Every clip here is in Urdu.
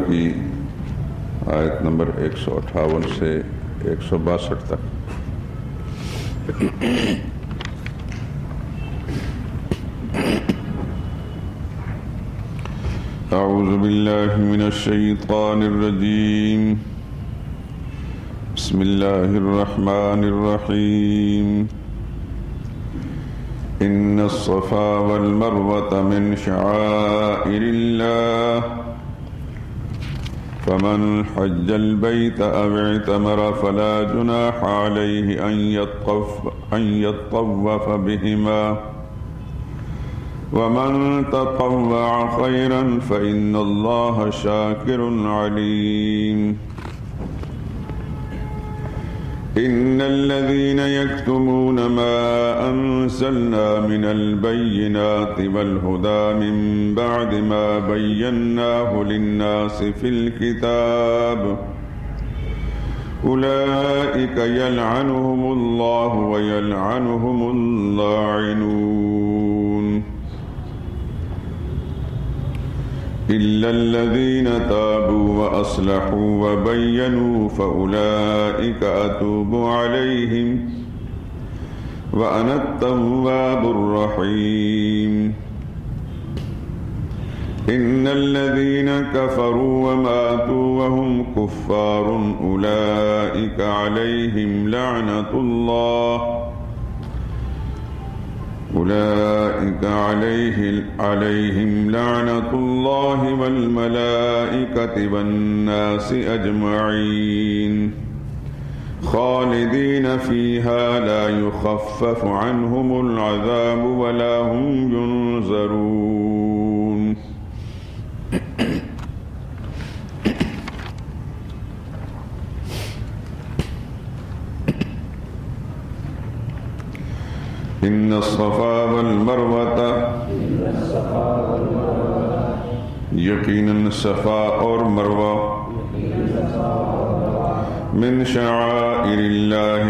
کی آیت نمبر 158 سے 162 تک۔ اعوذ باللہ من الشیطان الرجیم، بسم اللہ الرحمن الرحیم۔ ان الصفا والمروة من شعائر اللہ، فمن حج البيت أو اعتمر فلا جناح عليه أن يطوف بهما، ومن تطوع خيرا فإن الله شاكر عليم۔ إن الذين يكتمون ما أنزلنا من البينات والهدى من بعد ما بيناه للناس في الكتاب أولئك يلعنهم الله ويلعنهم اللاعنون، إلا الذين تابوا وأصلحوا وبينوا فأولئك أتوب عليهم وأنا التواب الرحيم۔ إن الذين كفروا وماتوا وهم كفار أولئك عليهم لعنة الله والملائكة والناس أجمعين، خالدين فيها لا يخفف عنهم العذاب ولا هم ينظرون۔ ان الصفا والمروة، یقیناً صفا اور مروہ من شعائر اللہ،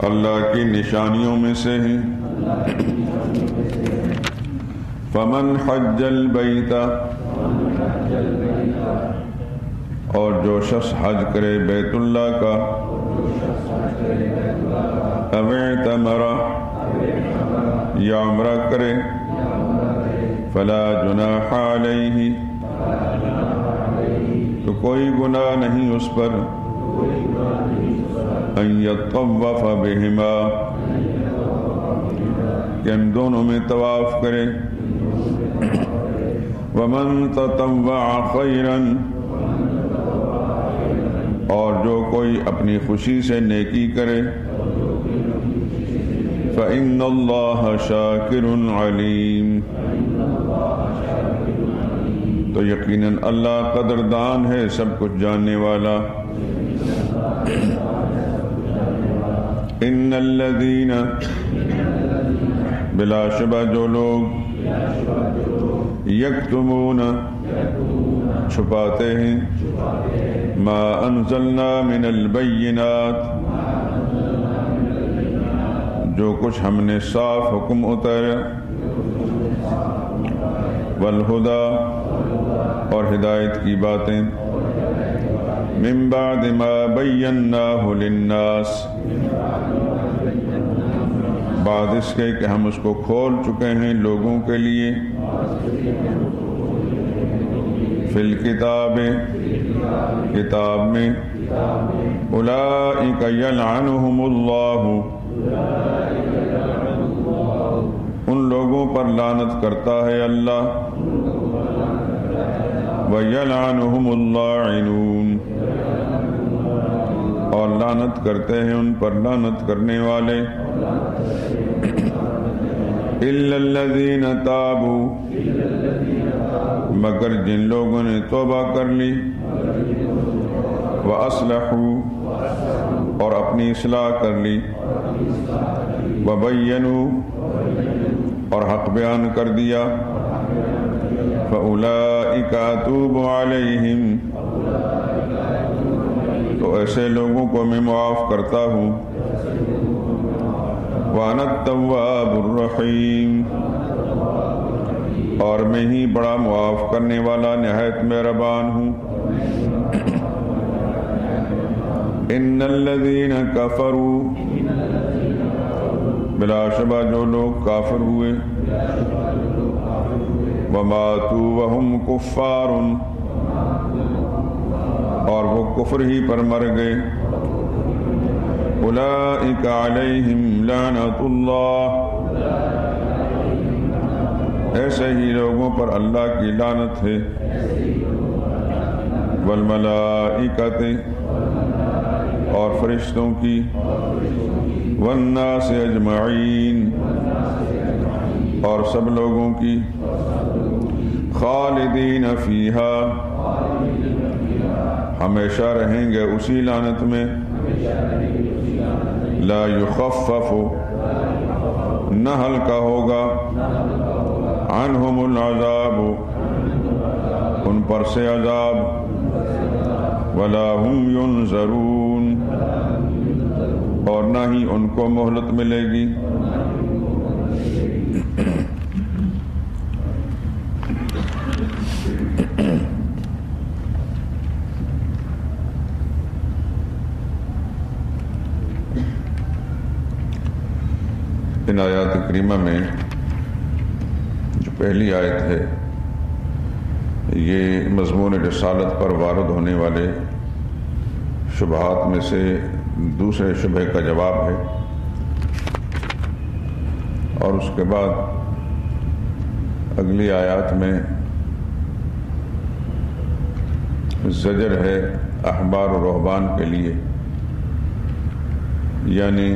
اللہ کی نشانیوں میں سے ہیں۔ فمن حج البیت، اور جو شخص حج کرے بیت اللہ کا، او اعتمر، یا عمرہ کرے، فلا جناح علیہ، تو کوئی گناہ نہیں اس پر، ان یطوف بہما، کہ ان دونوں میں طواف کرے، ومن تطوع خیرا، اور جو کوئی اپنی خوشی سے نیکی کرے، فإن اللہ شاکر علیم، تو یقیناً اللہ قدردان ہے، سب کچھ جاننے والا۔ ان الذین، بلا شبہ جو لوگ، یکتمون، چھپاتے ہیں، ما انزلنا من البینات، جو کچھ ہم نے صاف حکم اتارا، والہدی، اور ہدایت کی باتیں، من بعد ما بیناہ للناس، بعد اس کے کہ ہم اس کو کھول چکے ہیں لوگوں کے لیے، فی الکتاب، کتاب میں، اولئک یلعنہم اللہ، ان لوگوں پر لعنت کرتا ہے اللہ، وَيَلْعَنُهُمُ اللَّاعِنُونَ، اور لعنت کرتے ہیں ان پر لعنت کرنے والے، إِلَّا الَّذِينَ تَابُوا، مگر جن لوگوں نے توبہ کر لی، وَأَصْلَحُوا، اور اپنی اصلاح کر لی، وَبَيَّنُوا، اور حق بیان کر دیا، فَأُولَئِكَ أَتُوبُ عَلَيْهِمْ، تو ایسے لوگوں کو میں معاف کرتا ہوں، وَأَنَا التَّوَّابُ الرَّحِيمُ، اور میں ہی بڑا معاف کرنے والا نہایت مہربان ہوں۔ ان الذین کفروا، بلا شبہ جو لوگ کافر ہوئے، وماتوا وہم کفار، اور وہ کفر ہی پر مر گئے، اولئک علیہم لعنۃ اللہ، ایسے ہی لوگوں پر اللہ کی لعنت ہے، والملائکۃ، اور فرشتوں کی، والناس اجمعین، اور سب لوگوں کی، خالدین فیہا، ہمیشہ رہیں گے اسی لعنت میں، لا یخفف، نہ ہلکا ہوگا، عنہم العذاب، ان پر سے عذاب، ولا ہم ینظرون، اور نہ ہی ان کو مہلت ملے گی۔ ان آیات کریمہ میں جو پہلی آیت ہے یہ مضمون رسالت پر وارد ہونے والے شبہات میں سے دوسرے شبہ کا جواب ہے، اور اس کے بعد اگلی آیات میں زجر ہے احبار و رہبان کے لیے، یعنی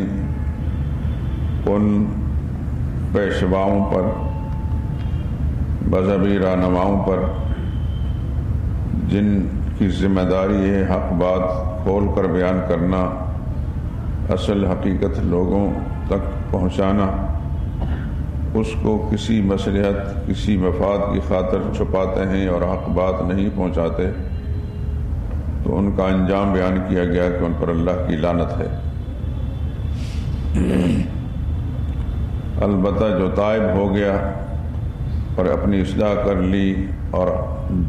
ان پیشواؤں پر، مذہبی رہنماؤں پر جن کی ذمہ داری ہے حق بات کھول کر بیان کرنا، اصل حقیقت لوگوں تک پہنچانا، اس کو کسی مصلحت، کسی مفاد کی خاطر چھپاتے ہیں اور حق بات نہیں پہنچاتے، تو ان کا انجام بیان کیا گیا کہ ان پر اللہ کی لعنت ہے۔ البتہ جو تائب ہو گیا اور اپنی اصلاح کر لی اور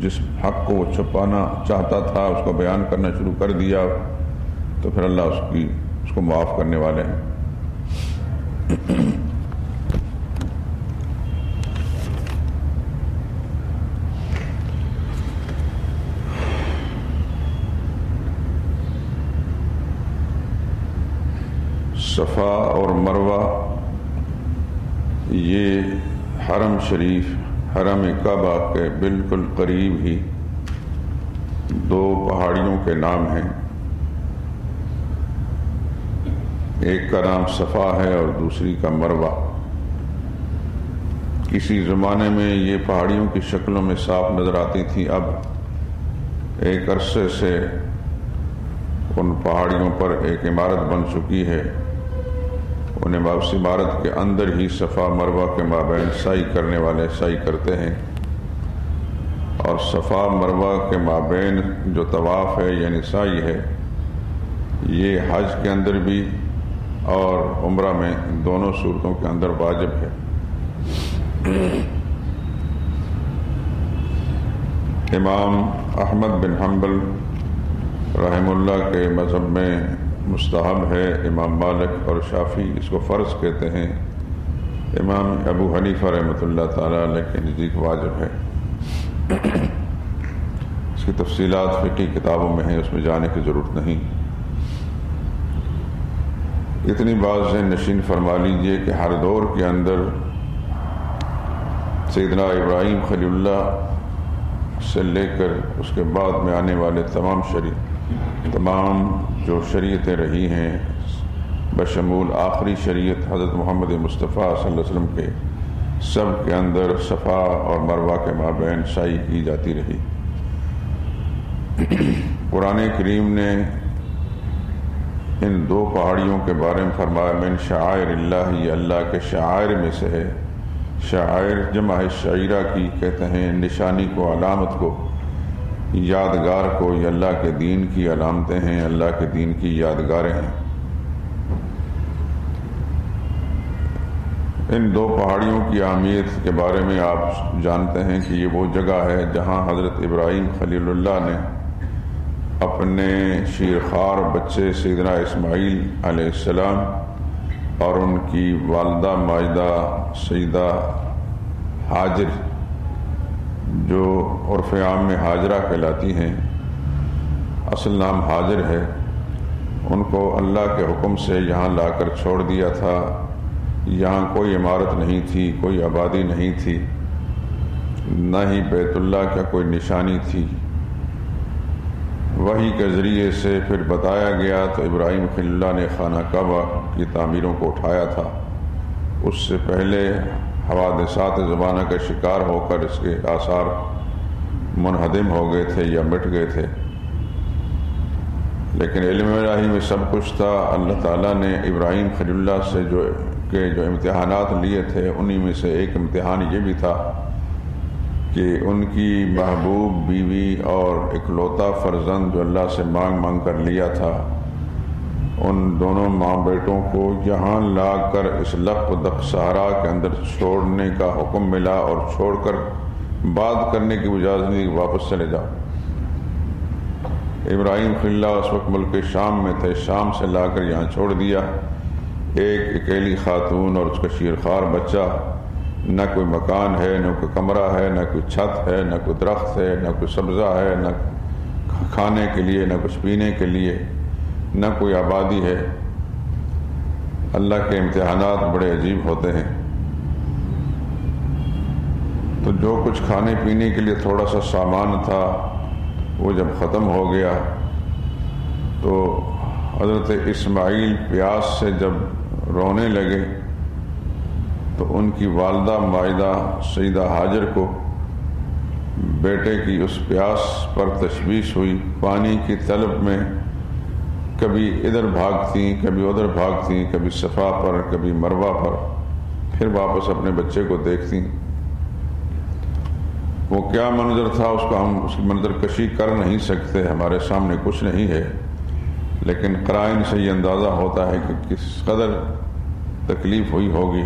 جس حق کو وہ چھپانا چاہتا تھا اس کو بیان کرنا شروع کر دیا، تو پھر اللہ اس کو معاف کرنے والے ہیں۔ صفا اور مروہ یہ حرم شریف، حرم کعبہ کے بالکل قریب ہی دو پہاڑیوں کے نام ہیں، ایک کا نام صفا ہے اور دوسری کا مروہ۔ کسی زمانے میں یہ پہاڑیوں کی شکلوں میں صاف نظر آتی تھی، اب ایک عرصے سے ان پہاڑیوں پر ایک عمارت بن چکی ہے، انہیں اس عمارت کے اندر ہی صفا مروہ کے مابین سعی کرنے والے سعی کرتے ہیں، اور صفا مروہ کے مابین جو طواف ہے یعنی سعی ہے، یہ حج کے اندر بھی اور عمرہ میں دونوں صورتوں کے اندر واجب ہے۔ امام احمد بن حنبل رحم اللہ کے مذہب میں مستحب ہے، امام مالک اور شافعی اس کو فرض کہتے ہیں، امام ابو حنیفہ رحمۃ اللہ تعالیٰ علیہ کے نزدیک واجب ہے۔ اس کی تفصیلات فقہی کتابوں میں ہیں، اس میں جانے کی ضرورت نہیں۔ اتنی بات ذہن نشین فرما لیجئے کہ ہر دور کے اندر سیدنا ابراہیم خلیل اللہ سے لے کر اس کے بعد میں آنے والے تمام جو شریعتیں رہی ہیں، بشمول آخری شریعت حضرت محمد مصطفیٰ صلی اللہ علیہ وسلم کے، سب کے اندر صفا اور مروہ کے مابین سعی کی جاتی رہی۔ قرآن کریم نے ان دو پہاڑیوں کے بارے میں فرمایا من شعائر اللہ، یہ اللہ کے شعائر میں سے ہے۔ شعائر جمع شعیرہ کی کہتے ہیں نشانی کو، علامت کو، یادگار کو، یہ اللہ کے دین کی علامتیں ہیں، اللہ کے دین کی یادگاریں ہیں۔ ان دو پہاڑیوں کی اہمیت کے بارے میں آپ جانتے ہیں کہ یہ وہ جگہ ہے جہاں حضرت ابراہیم خلیل اللہ نے اپنے شیرخوار بچے سیدنا اسماعیل علیہ السلام اور ان کی والدہ ماجدہ سیدہ ہاجر، جو عرف عام میں ہاجرہ کہلاتی ہیں، اصل نام ہاجر ہے، ان کو اللہ کے حکم سے یہاں لا کر چھوڑ دیا تھا۔ یہاں کوئی عمارت نہیں تھی، کوئی آبادی نہیں تھی، نہ ہی بیت اللہ کا کوئی نشانی تھی۔ وحی کے ذریعے سے پھر بتایا گیا تو ابراہیم خلیل اللہ نے خانہ کعبہ کی تعمیروں کو اٹھایا تھا۔ اس سے پہلے حوادثات زمانہ کا شکار ہو کر اس کے آثار منہدم ہو گئے تھے یا مٹ گئے تھے، لیکن علم الہی میں سب کچھ تھا۔ اللہ تعالیٰ نے ابراہیم خلیل اللہ سے جو امتحانات لیے تھے، انہی میں سے ایک امتحان یہ بھی تھا کہ ان کی محبوب بیوی اور اکلوتا فرزند جو اللہ سے مانگ مانگ کر لیا تھا، ان دونوں ماں بیٹوں کو یہاں لا کر اس لق و دق صحرا کے اندر چھوڑنے کا حکم ملا، اور چھوڑ کر بات کرنے کی اجازت نہیں، واپس چلے جاؤ۔ ابراہیم خلیل اللہ اس وقت ملک شام میں تھے، شام سے لا کر یہاں چھوڑ دیا، ایک اکیلی خاتون اور اس کا شیرخوار بچہ، نہ کوئی مکان ہے، نہ کوئی کمرہ ہے، نہ کوئی چھت ہے، نہ کوئی درخت ہے، نہ کوئی سبزہ ہے، نہ کھانے کے لیے، نہ کچھ پینے کے لیے، نہ کوئی آبادی ہے۔ اللہ کے امتحانات بڑے عجیب ہوتے ہیں۔ تو جو کچھ کھانے پینے کے لیے تھوڑا سا سامان تھا، وہ جب ختم ہو گیا تو حضرت اسماعیل پیاس سے جب رونے لگے تو ان کی والدہ ماجدہ سیدہ ہاجر کو بیٹے کی اس پیاس پر تشویش ہوئی۔ پانی کی طلب میں کبھی ادھر بھاگتیں، کبھی ادھر بھاگتیں، کبھی صفا پر، کبھی مروہ پر، پھر واپس اپنے بچے کو دیکھتیں۔ وہ کیا منظر تھا، اس کو ہم اس کی منظر کشی کر نہیں سکتے، ہمارے سامنے کچھ نہیں ہے، لیکن قرائن سے یہ اندازہ ہوتا ہے کہ کس قدر تکلیف ہوئی ہوگی۔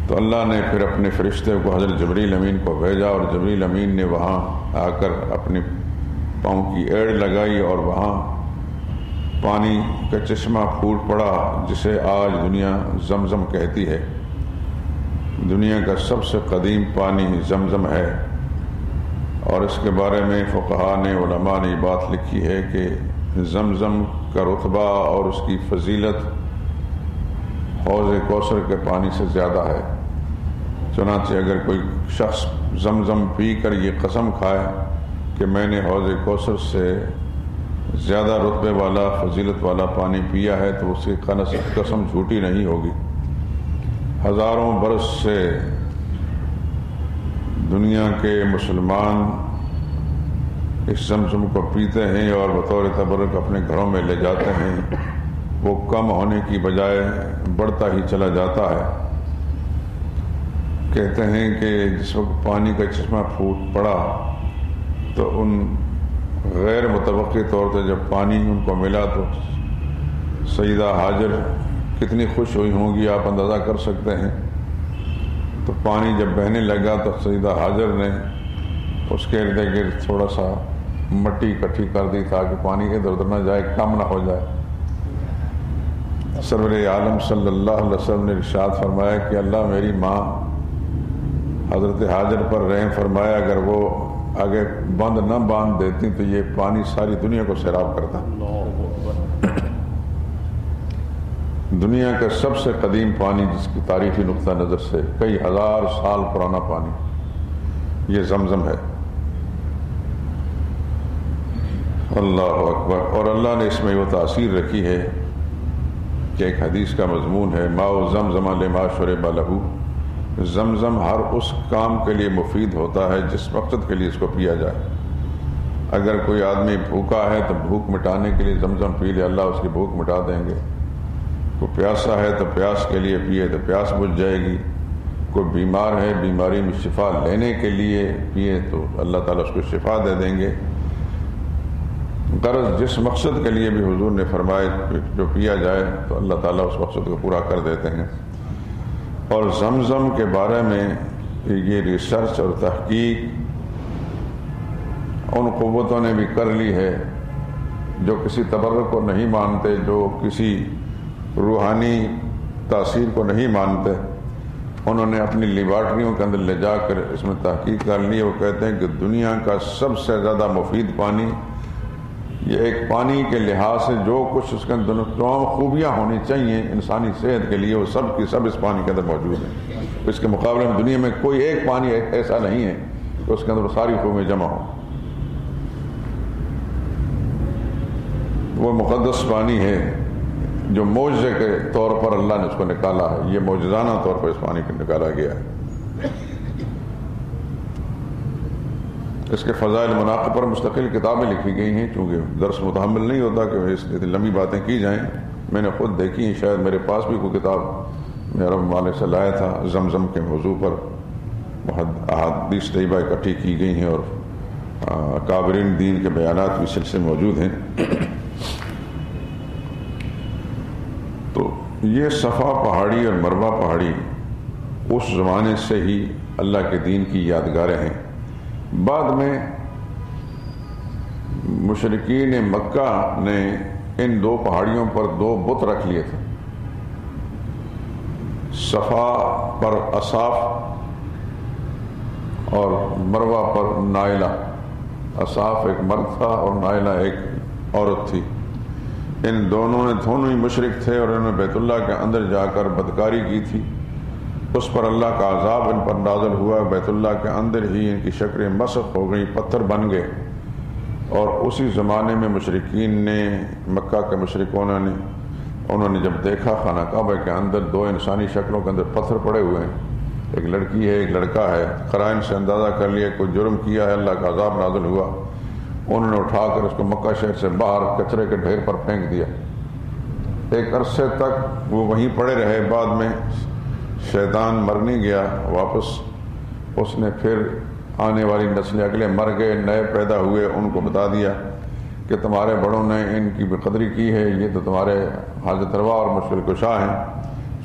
تو اللہ نے پھر اپنے فرشتے کو حضرت جبریل امین کو بھیجا، اور جبریل امین نے وہاں آ کر اپنے پاؤں کی ایڑ لگائی، اور وہاں پانی کا چشمہ پھوٹ پڑا، جسے آج دنیا زمزم کہتی ہے۔ دنیا کا سب سے قدیم پانی زمزم ہے، اور اس کے بارے میں فقہاء نے، علماء نے یہ بات لکھی ہے کہ زمزم کا رتبہ اور اس کی فضیلت حوض کوثر کے پانی سے زیادہ ہے۔ چنانچہ اگر کوئی شخص زمزم پی کر یہ قسم کھائے کہ میں نے حوض کوثر سے زیادہ رتبے والا، فضیلت والا پانی پیا ہے، تو اس کی قسم جھوٹی نہیں ہوگی۔ ہزاروں برس سے دنیا کے مسلمان اس زمزم کو پیتے ہیں اور بطور تبرک اپنے گھروں میں لے جاتے ہیں۔ وہ کم ہونے کی بجائے بڑھتا ہی چلا جاتا ہے۔ کہتے ہیں کہ جس وقت پانی کا چشمہ پھوٹ پڑا تو ان غیر متوقع طور سے جب پانی ان کو ملا تو سیدہ ہاجر کتنی خوش ہوئی ہوں گی، آپ اندازہ کر سکتے ہیں۔ تو پانی جب بہنے لگا تو سیدہ ہاجر نے اس کے ارد گرد تھوڑا سا مٹی اکٹھی کر دی تاکہ پانی ادھر ادھر نہ جائے، کم نہ ہو جائے۔ سرور عالم صلی اللہ علیہ وسلم نے ارشاد فرمایا کہ اللہ میری ماں حضرت ہاجر پر رحم فرمایا، اگر وہ آگے بند نہ باندھ دیتی تو یہ پانی ساری دنیا کو سیراب کرتا۔ دنیا کا سب سے قدیم پانی، جس کی تاریخی نقطہ نظر سے کئی ہزار سال پرانا پانی، یہ زمزم ہے۔ اللہ اکبر۔ اور اللہ نے اس میں وہ تاثیر رکھی ہے کہ ایک حدیث کا مضمون ہے، ماء زمزم لما شرب لہ، زمزم ہر اس کام کے لیے مفید ہوتا ہے جس مقصد کے لیے اس کو پیا جائے۔ اگر کوئی آدمی بھوکا ہے تو بھوک مٹانے کے لیے زمزم پی لے، اللہ اس کی بھوک مٹا دیں گے۔ کوئی پیاسا ہے تو پیاس کے لیے پیے تو پیاس بجھ جائے گی۔ کوئی بیمار ہے، بیماری میں شفا لینے کے لیے پیے تو اللہ تعالیٰ اس کو شفا دے دیں گے۔ غرض جس مقصد کے لیے بھی حضور نے فرمایا جو پیا جائے تو اللہ تعالیٰ اس مقصد کو پورا کر دیتے ہیں۔ اور زمزم کے بارے میں یہ ریسرچ اور تحقیق ان قوتوں نے بھی کر لی ہے جو کسی تبرک کو نہیں مانتے، جو کسی روحانی تاثیر کو نہیں مانتے۔ انہوں نے اپنی لیبارٹریوں کے اندر لے جا کر اس میں تحقیق کر لی۔ وہ کہتے ہیں کہ دنیا کا سب سے زیادہ مفید پانی، یہ ایک پانی کے لحاظ سے جو کچھ اس کے اندر تمام خوبیاں ہونی چاہیے انسانی صحت کے لیے، وہ سب کی سب اس پانی کے اندر موجود ہیں۔ اس کے مقابلے میں دنیا میں کوئی ایک پانی ایسا نہیں ہے کہ اس کے اندر ساری خوبیاں جمع ہوں۔ وہ مقدس پانی ہے جو معجزے کے طور پر اللہ نے اس کو نکالا ہے، یہ معجزانہ طور پر اس پانی کو نکالا گیا ہے۔ اس کے فضائل مناقب پر مستقل کتابیں لکھی گئی ہیں، چونکہ درس متحمل نہیں ہوتا کہ اس لمبی باتیں کی جائیں۔ میں نے خود دیکھی ہیں، شاید میرے پاس بھی کوئی کتاب میں عرب ممالک سے لایا تھا، زمزم کے موضوع پر احادیث طیبہ اکٹھی کی گئی ہیں اور اکابرین دین کے بیانات بھی سلسلے موجود ہیں۔ تو یہ صفا پہاڑی اور مروہ پہاڑی اس زمانے سے ہی اللہ کے دین کی یادگاریں ہیں۔ بعد میں مشرکین مکہ نے ان دو پہاڑیوں پر دو بت رکھ لیے تھے، صفا پر اصاف اور مروہ پر نائلہ۔ اصاف ایک مرد تھا اور نائلہ ایک عورت تھی۔ ان دونوں ہی مشرک تھے اور انہوں نے بیت اللہ کے اندر جا کر بدکاری کی تھی۔ اس پر اللہ کا عذاب ان پر نازل ہوا، بیت اللہ کے اندر ہی ان کی شکلیں مسخ ہو گئیں، پتھر بن گئے۔ اور اسی زمانے میں مشرکین نے، مکہ کے مشرکوں نے، انہوں نے جب دیکھا خانہ کعبہ کے اندر دو انسانی شکلوں کے اندر پتھر پڑے ہوئے ہیں، ایک لڑکی ہے ایک لڑکا ہے، قرائن سے اندازہ کر لیا کوئی جرم کیا ہے، اللہ کا عذاب نازل ہوا۔ انہوں نے اٹھا کر اس کو مکہ شہر سے باہر کچرے کے ڈھیر پر پھینک دیا۔ ایک عرصے تک وہ وہیں پڑے رہے۔ بعد میں شیطان مر نہیں گیا، واپس اس نے پھر آنے والی نسلیں، اگلے مر گئے، نئے پیدا ہوئے، ان کو بتا دیا کہ تمہارے بڑوں نے ان کی بے قدری کی ہے، یہ تو تمہارے حاجت روا اور مشکل کشا ہیں۔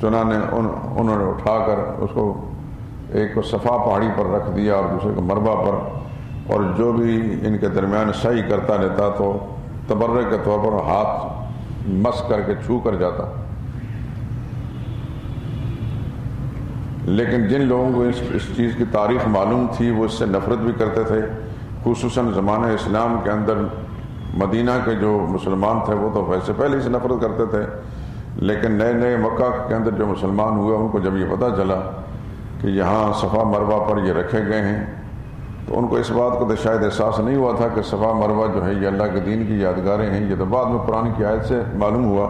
چنانچہ انہوں نے اٹھا کر اس کو ایک کو صفا پہاڑی پر رکھ دیا اور دوسرے کو مروہ پر، اور جو بھی ان کے درمیان سعی کرتا رہتا تو تبرک کے طور پر ہاتھ مس کر کے چھو کر جاتا۔ لیکن جن لوگوں کو اس چیز کی تاریخ معلوم تھی وہ اس سے نفرت بھی کرتے تھے، خصوصاً زمانہ اسلام کے اندر مدینہ کے جو مسلمان تھے وہ تو ویسے پہلے سے نفرت کرتے تھے، لیکن نئے نئے مکہ کے اندر جو مسلمان ہوئے ان کو جب یہ پتہ چلا کہ یہاں صفا مروہ پر یہ رکھے گئے ہیں تو ان کو اس بات کو تو شاید احساس نہیں ہوا تھا کہ صفا مروہ جو ہے یہ اللہ کے دین کی یادگاریں ہیں۔ یہ تو بعد میں قرآن کی آیت سے معلوم ہوا،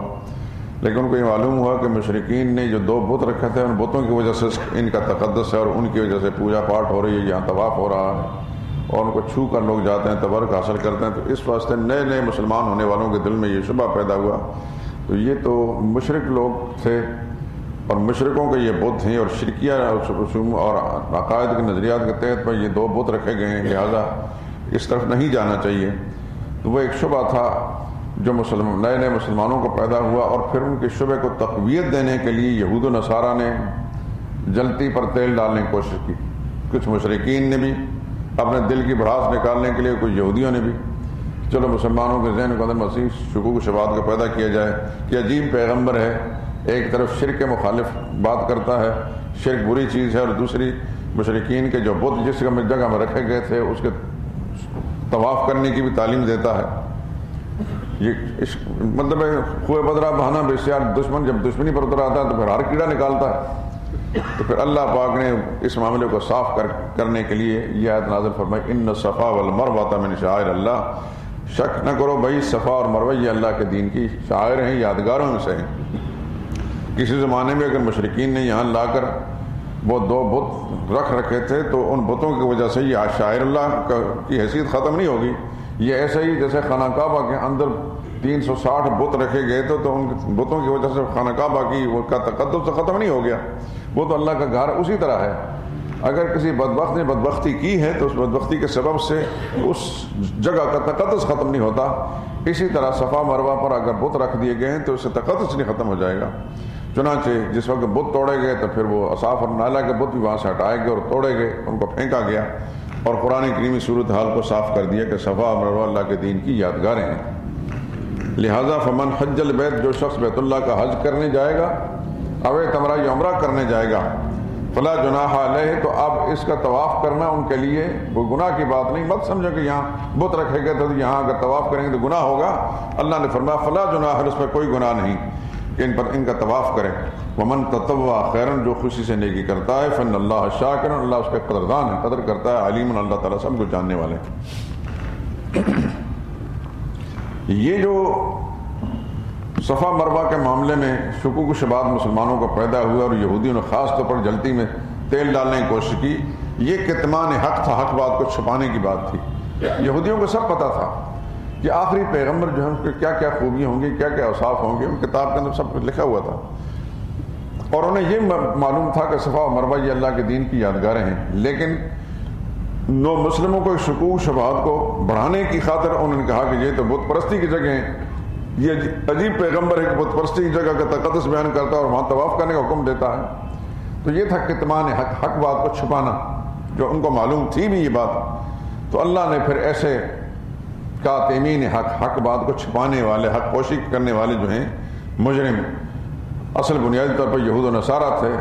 لیکن ان کو یہ معلوم ہوا کہ مشرکین نے جو دو بت رکھے تھے ان بتوں کی وجہ سے ان کا تقدس ہے اور ان کی وجہ سے پوجا پاٹ ہو رہی ہے، یہاں طواف ہو رہا ہے اور ان کو چھو کر لوگ جاتے ہیں، تبرک حاصل کرتے ہیں۔ تو اس واسطے نئے نئے مسلمان ہونے والوں کے دل میں یہ شبہ پیدا ہوا۔ تو یہ تو مشرک لوگ تھے اور مشرکوں کے یہ بت ہیں اور شرکیہ رسوم اور عقائد کے نظریات کے تحت پر یہ دو بت رکھے گئے ہیں، لہذا اس طرف نہیں جانا چاہیے۔ تو وہ ایک شبہ تھا جو نئے نئے مسلمانوں کو پیدا ہوا، اور پھر ان کے شبہ کو تقویت دینے کے لیے یہود و نصارہ نے جلتی پر تیل ڈالنے کی کوشش کی۔ کچھ مشرکین نے بھی اپنے دل کی بھڑاس نکالنے کے لیے، کچھ یہودیوں نے بھی، چلو مسلمانوں کے ذہن کے اندر مسیح شکوک و شبہات کو پیدا کیا جائے کہ عجیب پیغمبر ہے، ایک طرف شرک کے مخالف بات کرتا ہے، شرک بری چیز ہے، اور دوسری مشرکین کے جو بت جس جگہ میں رکھے گئے تھے اس کے طواف کرنے کی بھی تعلیم دیتا ہے۔ یہ مطلب ہے خوہ بدرہ بہانا بسیار دشمن جب دشمنی پر اتر آتا ہے تو پھر ہر کیڑا نکالتا ہے۔ تو پھر اللہ پاک نے اس معاملے کو صاف کرنے کے لیے یہ آیت نازل فرمائی، ان الصفا والمروہ من شعائر اللہ، شک نہ کرو بھائی صفا اور مروہ یہ اللہ کے دین کی شعائر ہیں، یادگاروں میں سے ہیں۔ کسی زمانے میں اگر مشرکین نے یہاں لا کر وہ دو بت رکھ رکھے تھے تو ان بتوں کی وجہ سے یہ شاعر اللہ کی حیثیت ختم نہیں ہوگی۔ یہ ایسے ہی جیسے خانہ کعبہ کے اندر 360 بت رکھے گئے تو ان بتوں کی وجہ سے خانہ کعبہ کی کا تقدس تو ختم نہیں ہو گیا، وہ تو اللہ کا گھر اسی طرح ہے۔ اگر کسی بدبخت نے بدبختی کی ہے تو اس بدبختی کے سبب سے اس جگہ کا تقدس ختم نہیں ہوتا. اسی طرح صفا مروہ پر اگر بت رکھ دیے گئے ہیں تو اس سے تقدس نہیں ختم ہو جائے گا. چنانچہ جس وقت بت توڑے گئے تو پھر وہ اصحاب اور نالا کے بت بھی وہاں سے ہٹائے گئے اور توڑے گئے, ان کو پھینکا گیا, اور قرآن کریمی صورتحال کو صاف کر دیا کہ صفا اور مروہ اللہ کے دین کی یادگاریں ہیں. لہذا فمن حج البیت, جو شخص بیت اللہ کا حج کرنے جائے گا, او اعتمرہ یا عمرہ کرنے جائے گا, فلا جناح علیہ, تو اب اس کا طواف کرنا ان کے لیے کوئی گناہ کی بات نہیں. مت سمجھو کہ یہاں بت رکھے گئے تو یہاں اگر طواف کریں گے تو گناہ ہوگا. اللہ نے فرمایا فلا جناح, اس پر کوئی گناہ نہیں کہ ان کا طواف کریں. ومن تطوع خیرا, جو خوشی سے نیکی کرتا ہے, فن اللہ شاکر, اللہ اس کے قدردان ہے, قدر کرتا ہے, علیم, اللہ تعالیٰ سب کچھ جاننے والے. یہ جو صفا مروہ کے معاملے میں شکوک و شبہات مسلمانوں کو پیدا ہوا اور یہودیوں نے خاص طور پر جلتی میں تیل ڈالنے کی کوشش کی, یہ کتمان حق تھا, حق بات کو چھپانے کی بات تھی. یہودیوں کو سب پتا تھا کہ آخری پیغمبر جو ہے اس کے کیا کیا خوبیاں ہوں گی, کیا کیا اوصاف ہوں گے, ان کتاب کے اندر سب کچھ لکھا ہوا تھا. اور انہیں یہ معلوم تھا کہ صفا و مروہ یہ اللہ کے دین کی یادگاریں ہیں. لیکن نو مسلموں کو شکوک شبہات کو بڑھانے کی خاطر انہوں نے کہا کہ یہ تو بت پرستی کی جگہ ہیں, یہ عجیب پیغمبر ہے کہ بت پرستی کی جگہ کا تقدس بیان کرتا ہے اور وہاں طواف کرنے کا حکم دیتا ہے. تو یہ تھا کتمان حق, حق بات کو چھپانا, جو ان کو معلوم تھی بھی یہ بات. تو اللہ نے پھر ایسے کاتمین حق, حق بات کو چھپانے والے, حق پوشی کرنے والے جو ہیں مجرم, اصل بنیادی طور پر یہود و نصارہ تھے,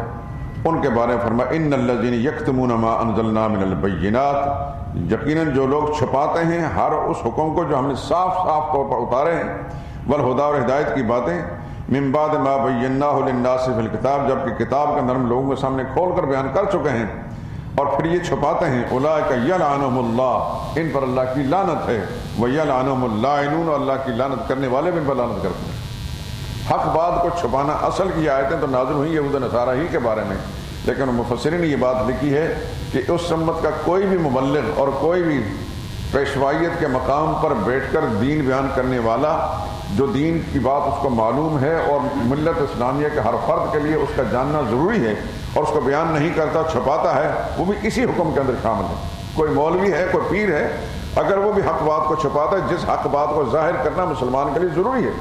ان کے بارے میں فرمایا ان الذین یکتمون ما انزلنا من البینات, یقیناً جو لوگ چھپاتے ہیں ہر اس حکم کو جو ہم نے صاف صاف طور پر اتارے ہیں, والہدیٰ, اور ہدایت کی باتیں, من بعد ما بیناہ للناس فی الکتاب, جبکہ کتاب کا نرم لوگوں کے سامنے کھول کر بیان کر چکے ہیں, اور پھر یہ چھپاتے ہیں. اولئک یلعنہم اللہ, ان پر اللہ کی لعنت ہے. ویلعنہم اللاعنون, اللہ کی لعنت کرنے والے بھی ان پر لعنت کرتے ہیں. حق بات کو چھپانا, اصل کی آیتیں تو نازل ہوئی یہود و نصارہ ہی کے بارے میں, لیکن مفسرین نے یہ بات لکھی ہے کہ اس امت کا کوئی بھی مبلغ اور کوئی بھی پیشوائیت کے مقام پر بیٹھ کر دین بیان کرنے والا, جو دین کی بات اس کو معلوم ہے اور ملت اسلامیہ کے ہر فرد کے لیے اس کا جاننا ضروری ہے, اور اس کو بیان نہیں کرتا, چھپاتا ہے, وہ بھی اسی حکم کے اندر شامل ہے. کوئی مولوی ہے, کوئی پیر ہے, اگر وہ بھی حق بات کو چھپاتا ہے, جس حق بات کو ظاہر کرنا مسلمان کے لیے ضروری ہے.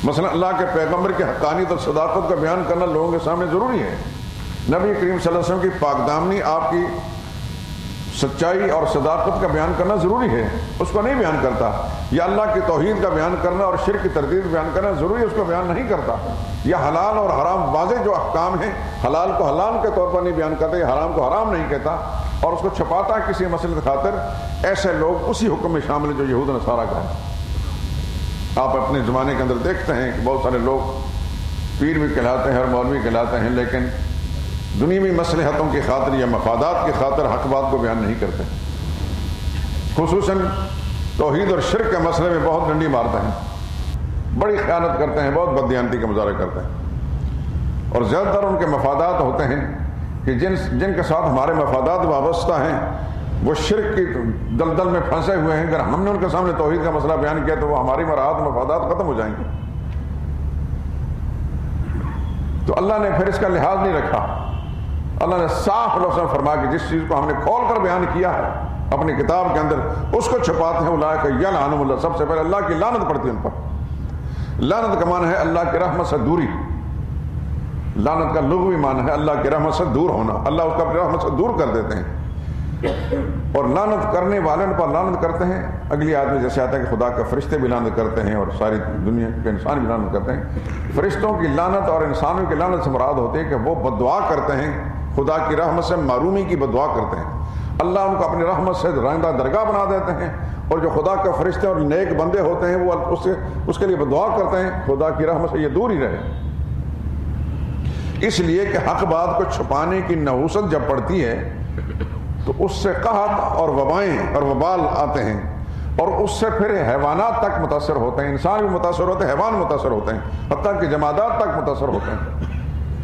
مثلا اللہ کے پیغمبر کی حقانیت اور صداقت کا بیان کرنا لوگوں کے سامنے ضروری ہے. نبی کریم صلی اللہ علیہ وسلم کی پاک دامنی, آپ کی سچائی اور صداقت کا بیان کرنا ضروری ہے, اس کو نہیں بیان کرتا. یا اللہ کی توحید کا بیان کرنا اور شرک کی تردید بیان کرنا ضروری ہے, اس کو بیان نہیں کرتا. یا حلال اور حرام, واضح جو احکام ہیں, حلال کو حلال کے طور پر نہیں بیان کرتا, یا حرام کو حرام نہیں کہتا, اور اس کو چھپاتا ہے کسی مسئلے کی خاطر. ایسے لوگ اسی حکم میں شامل ہیں جو یہود و نصارہ کا ہے. آپ اپنے زمانے کے اندر دیکھتے ہیں کہ بہت سارے لوگ پیر بھی کہلاتے ہیں اور مولوی کہلاتے ہیں, لیکن دنیاوی مصلحتوں کی خاطر یا مفادات کی خاطر حق بات کو بیان نہیں کرتے. خصوصاً توحید اور شرک کے مسئلے میں بہت ڈنڈی مارتے ہیں, بڑی خیانت کرتے ہیں, بہت بددیانتی کا مظاہرہ کرتے ہیں, اور زیادہ تر ان کے مفادات ہوتے ہیں کہ جن کے ساتھ ہمارے مفادات وابستہ ہیں وہ شرک کی دلدل میں پھنسے ہوئے ہیں. اگر ہم نے ان کے سامنے توحید کا مسئلہ بیان کیا تو وہ ہماری مراحت مفادات ختم ہو جائیں گے. تو اللہ نے پھر اس کا لحاظ نہیں رکھا. اللہ نے صاف لفظ میں فرمایا کہ جس چیز کو ہم نے کھول کر بیان کیا ہے اپنی کتاب کے اندر, اس کو چھپاتے ہیں. اولئک یلعنہم اللہ, سب سے پہلے اللہ کی لعنت پڑتی ہے ان پر. لعنت کا معنی ہے اللہ کی رحمت سے دوری. لعنت کا لغوی معنی ہے اللہ کی رحمت سے دور ہونا, اللہ اس کو اپنی رحمت سے دور کر دیتے ہیں. اور لعنت کرنے والے پر لعنت کرتے ہیں. اگلی آیت میں جیسے آتا ہے کہ خدا کے فرشتے بھی لعنت کرتے ہیں اور ساری دنیا کے انسان بھی لعنت کرتے ہیں. فرشتوں کی لعنت اور انسانوں کی لعنت سے مراد ہوتی ہے کہ وہ بددعا کرتے ہیں, خدا کی رحمت سے معرومی کی بددعا کرتے ہیں. اللہ ان کو اپنی رحمت سے رائندہ درگاہ بنا دیتے ہیں, اور جو خدا کے فرشتے اور نیک بندے ہوتے ہیں وہ اس کے لیے بددعا کرتے ہیں خدا کی رحمت سے یہ دور ہی رہے. اس لیے کہ حق بات کو چھپانے کی نحوست جب پڑتی ہے تو اس سے قحط اور وبائیں اور وبال آتے ہیں, اور اس سے پھر حیوانات تک متاثر ہوتے ہیں. انسان بھی متاثر ہوتے ہیں, حیوان متاثر ہوتے ہیں, حتیٰ کہ جمادات تک متاثر ہوتے ہیں.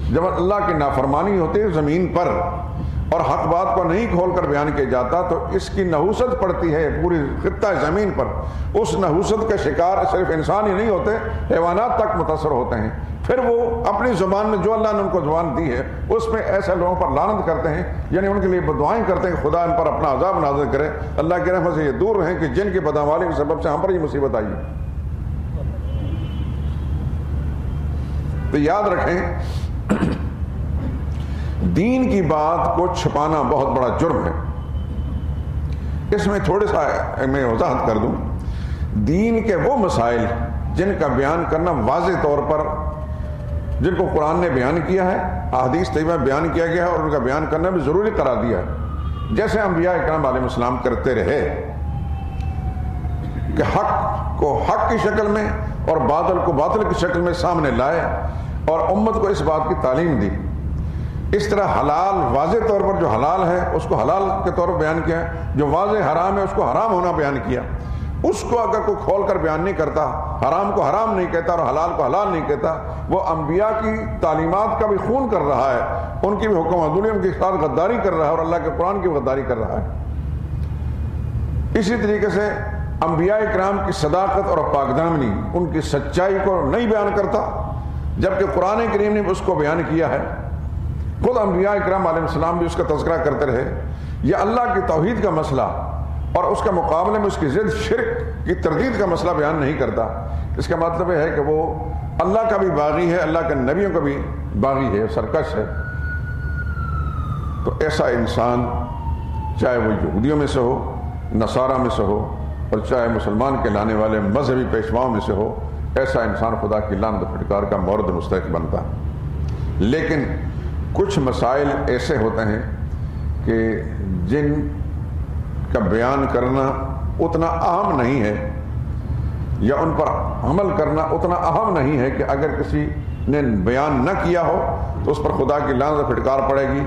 جب اللہ کی نافرمانی ہوتی ہے زمین پر اور حق بات کو نہیں کھول کر بیان کیا جاتا تو اس کی نحوست پڑتی ہے پوری خطہ زمین پر. اس نحوست کے شکار صرف انسان ہی نہیں ہوتے, حیوانات تک متاثر ہوتے ہیں. پھر وہ اپنی زبان میں جو اللہ نے ان کو زبان دی ہے اس میں ایسے لوگوں پر لعنت کرتے ہیں، یعنی ان کے لیے بدعائیں کرتے ہیں کہ خدا ان پر اپنا عذاب نازل کرے، اللہ کی رحمت سے یہ دور رہیں کہ جن کی بدعمالی کے سبب سے ہم پر یہ مصیبت آئی ہے۔ تو یاد رکھیں دین کی بات کو چھپانا بہت بڑا جرم ہے۔ اس میں تھوڑا سا میں وضاحت کر دوں، دین کے وہ مسائل جن کا بیان کرنا واضح طور پر، جن کو قرآن نے بیان کیا ہے، احادیث طیبہ میں بیان کیا گیا ہے اور ان کا بیان کرنا بھی ضروری قرار دیا ہے، جیسے انبیاء اکرام علیہ السلام کرتے رہے کہ حق کو حق کی شکل میں اور باطل کو باطل کی شکل میں سامنے لائے اور امت کو اس بات کی تعلیم دی۔ اس طرح حلال واضح طور پر جو حلال ہے اس کو حلال کے طور پر بیان کیا، جو واضح حرام ہے اس کو حرام ہونا بیان کیا۔ اس کو اگر کوئی کھول کر بیان نہیں کرتا، حرام کو حرام نہیں کہتا اور حلال کو حلال نہیں کہتا، وہ انبیاء کی تعلیمات کا بھی خون کر رہا ہے، ان کی بھی حکم عدولی ان کے ساتھ غداری کر رہا ہے اور اللہ کے قرآن کی غداری کر رہا ہے۔ اسی طریقے سے انبیاء اکرام کی صداقت اور پاک دامنی، ان کی سچائی کو نہیں بیان کرتا، جبکہ قرآن کریم نے اس کو بیان کیا ہے۔ خود انبیاء اکرام علیہ السلام بھی اس کا تذکرہ کرتے رہے۔ یہ اللہ کی توحید کا مسئلہ اور اس کے مقابلے میں اس کی ضد شرک کی تردید کا مسئلہ بیان نہیں کرتا۔ اس کا مطلب ہے کہ وہ اللہ کا بھی باغی ہے، اللہ کے نبیوں کا بھی باغی ہے، سرکش ہے۔ تو ایسا انسان چاہے وہ یہودیوں میں سے ہو، نصارہ میں سے ہو، اور چاہے مسلمان کے لانے والے مذہبی پیشواؤں میں سے ہو، ایسا انسان خدا کی لعنت و پھٹکار کا مورد مستحق بنتا ہے۔ لیکن کچھ مسائل ایسے ہوتے ہیں کہ جن کا بیان کرنا اتنا اہم نہیں ہے یا ان پر عمل کرنا اتنا اہم نہیں ہے کہ اگر کسی نے بیان نہ کیا ہو تو اس پر خدا کی لعنت و پھٹکار پڑے گی،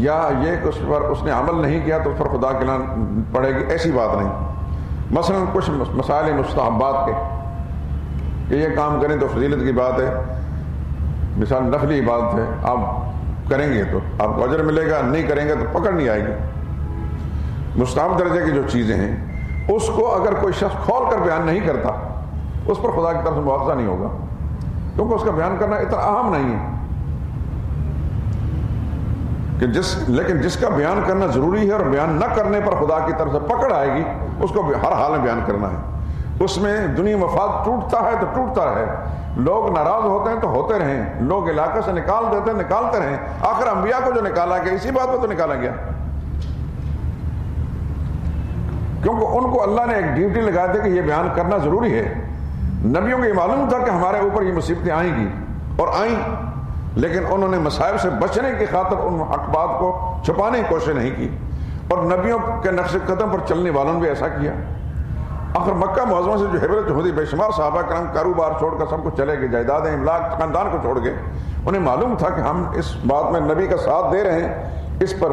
یا یہ کہ اس پر اس نے عمل نہیں کیا تو اس پر خدا کی لعنت پڑے گی، ایسی بات نہیں۔ مثلا کچھ مسائل مستحبات کے کہ یہ کام کریں تو فضیلت کی بات ہے، مثال نفلی عبادت ہے، آپ کریں گے تو آپ کو اجر ملے گا، نہیں کریں گے تو پکڑ نہیں آئے گی۔ مستحب درجے کی جو چیزیں ہیں اس کو اگر کوئی شخص کھول کر بیان نہیں کرتا اس پر خدا کی طرف سے مواخذہ نہیں ہوگا، کیونکہ اس کا بیان کرنا اتنا اہم نہیں ہے کہ لیکن جس کا بیان کرنا ضروری ہے اور بیان نہ کرنے پر خدا کی طرف سے پکڑ آئے گی اس کو ہر حال میں بیان کرنا ہے۔ اس میں دنیا مفاد ٹوٹتا ہے تو ٹوٹتا رہے، لوگ ناراض ہوتے ہیں تو ہوتے رہیں، لوگ علاقے سے نکال دیتے ہیں نکالتے رہیں، آخر انبیاء کو جو نکالا گیا اسی بات پہ تو نکالا گیا، کیونکہ ان کو اللہ نے ایک ڈیوٹی لگا دی کہ یہ بیان کرنا ضروری ہے۔ نبیوں کو یہ معلوم تھا کہ ہمارے اوپر یہ مصیبتیں آئیں گی اور آئیں، لیکن انہوں نے مصائب سے بچنے کی خاطر ان حق بات کو چھپانے کی کوشش نہیں کی، اور نبیوں کے نقش قدم پر چلنے والوں نے بھی ایسا کیا۔ آخر مکہ معظمہ سے جو ہجرت ہوئی، بے شمار صحابہ کرام کاروبار چھوڑ کر سب کو چلے گئے، جائیدادیں املاک خاندان کو چھوڑ گئے، انہیں معلوم تھا کہ ہم اس بات میں نبی کا ساتھ دے رہے ہیں، اس پر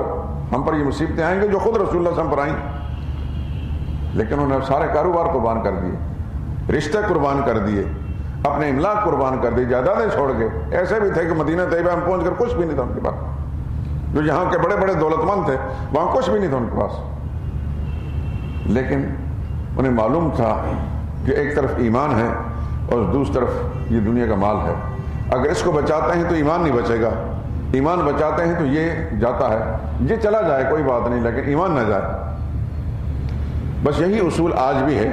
ہم پر یہ مصیبتیں آئیں گے جو خود رسول اللہ صلی اللہ علیہ وسلم پر آئیں، لیکن انہوں نے سارے کاروبار قربان کر دیے، رشتے قربان کر دیے، اپنے املاک قربان کر دی، جائیدادیں چھوڑ گئے۔ ایسے بھی تھے کہ مدینہ طیبہ میں پہنچ کر کچھ بھی نہیں تھا ان کے پاس، جو یہاں کے بڑے بڑے دولت مند تھے وہاں کچھ بھی نہیں تھا ان کے پاس، لیکن انہیں معلوم تھا کہ ایک طرف ایمان ہے اور دوسری طرف یہ دنیا کا مال ہے، اگر اس کو بچاتے ہیں تو ایمان نہیں بچے گا، ایمان بچاتے ہیں تو یہ جاتا ہے، یہ چلا جائے کوئی بات نہیں لیکن ایمان نہ جائے۔ بس یہی اصول آج بھی ہے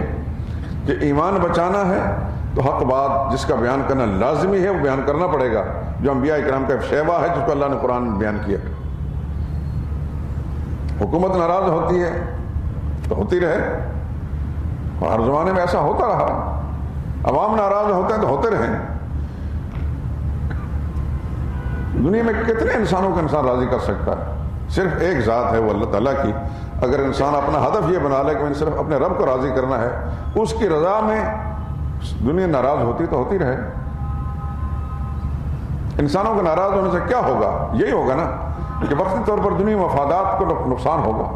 کہ ایمان بچانا ہے تو حق بات جس کا بیان کرنا لازمی ہے وہ بیان کرنا پڑے گا، جو انبیاء اکرام کا شیوا ہے جس کو اللہ نے قرآن میں بیان کیا۔ حکومت ناراض ہوتی ہے تو ہوتی رہے، اور ہر زمانے میں ایسا ہوتا رہا، عوام ناراض ہوتے ہیں تو ہوتے رہیں۔ دنیا میں کتنے انسانوں کو انسان راضی کر سکتا ہے؟ صرف ایک ذات ہے وہ اللہ تعالیٰ کی۔ اگر انسان اپنا ہدف یہ بنا لے کہ میں صرف اپنے رب کو راضی کرنا ہے، اس کی رضا میں دنیا ناراض ہوتی تو ہوتی رہے۔ انسانوں کے ناراض ہونے سے کیا ہوگا؟ یہی ہوگا نا کہ وقتی طور پر دنیا مفادات کو نقصان ہوگا۔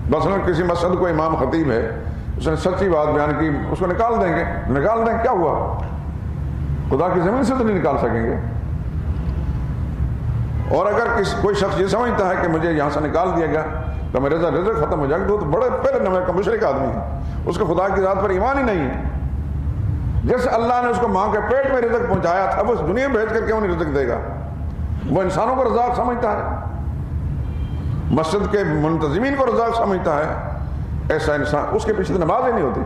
مثلا کسی مسجد کو امام خطیب ہے، اس نے سچی بات بیان کی، اس کو نکال دیں گے، نکال دیں، کیا ہوا؟ خدا کی زمین سے تو نہیں نکال سکیں گے۔ اور اگر کوئی شخص یہ سمجھتا ہے کہ مجھے یہاں سے نکال دیا گیا تو میرا رزق ختم ہو جائے گا، تو بڑے پہلے نمبر کا مشرک آدمی ہے، اس کو خدا کی ذات پر ایمان ہی نہیں ہے۔ جیسے اللہ نے اس کو ماں کے پیٹ میں رزق پہنچایا تھا وہ اس دنیا میں بھیج کر کیوں نہیں رزق دے گا؟ وہ انسانوں کو رزاق سمجھتا ہے، مسجد کے منتظمین کو رزاق سمجھتا ہے۔ ایسا انسان، اس کے پیچھے تو نماز ہی نہیں ہوتی۔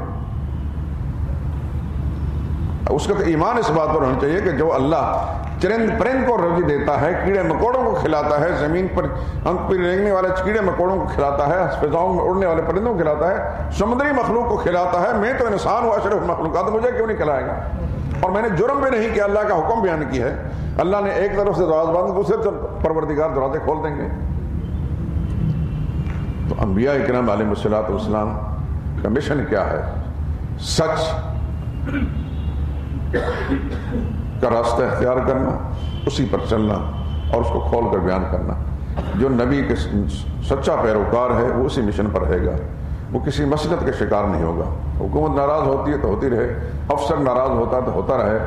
اس کا تو ایمان اس بات پر ہونا چاہیے کہ جو اللہ چرند پرند کو روزی دیتا ہے، کیڑے مکوڑوں کو کھلاتا ہے، زمین پر ہم پر رینگنے والے کیڑے مکوڑوں کو کھلاتا ہے، فضاؤں میں اڑنے والے پرندوں کو کھلاتا ہے، سمندری مخلوق کو کھلاتا ہے، میں تو انسان ہوں اشرف مخلوقات، مجھے کیوں نہیں کھلائے گا؟ اور میں نے جرم بھی نہیں کیا، اللہ کا حکم بیان کی ہے۔ اللہ نے ایک طرف سے دروازہ بند، دوسرے طرف پروردگار دروازے کھول دیں گے۔ تو انبیاء اکرام علیہ السلام کا مشن کیا ہے؟ سچ کا راستہ اختیار کرنا، اسی پر چلنا اور اس کو کھول کر بیان کرنا۔ جو نبی کے سچا پیروکار ہے وہ اسی مشن پر رہے گا، وہ کسی مصلحت کے شکار نہیں ہوگا۔ حکومت ناراض ہوتی ہے تو ہوتی رہے، افسر ناراض ہوتا ہے تو ہوتا رہے،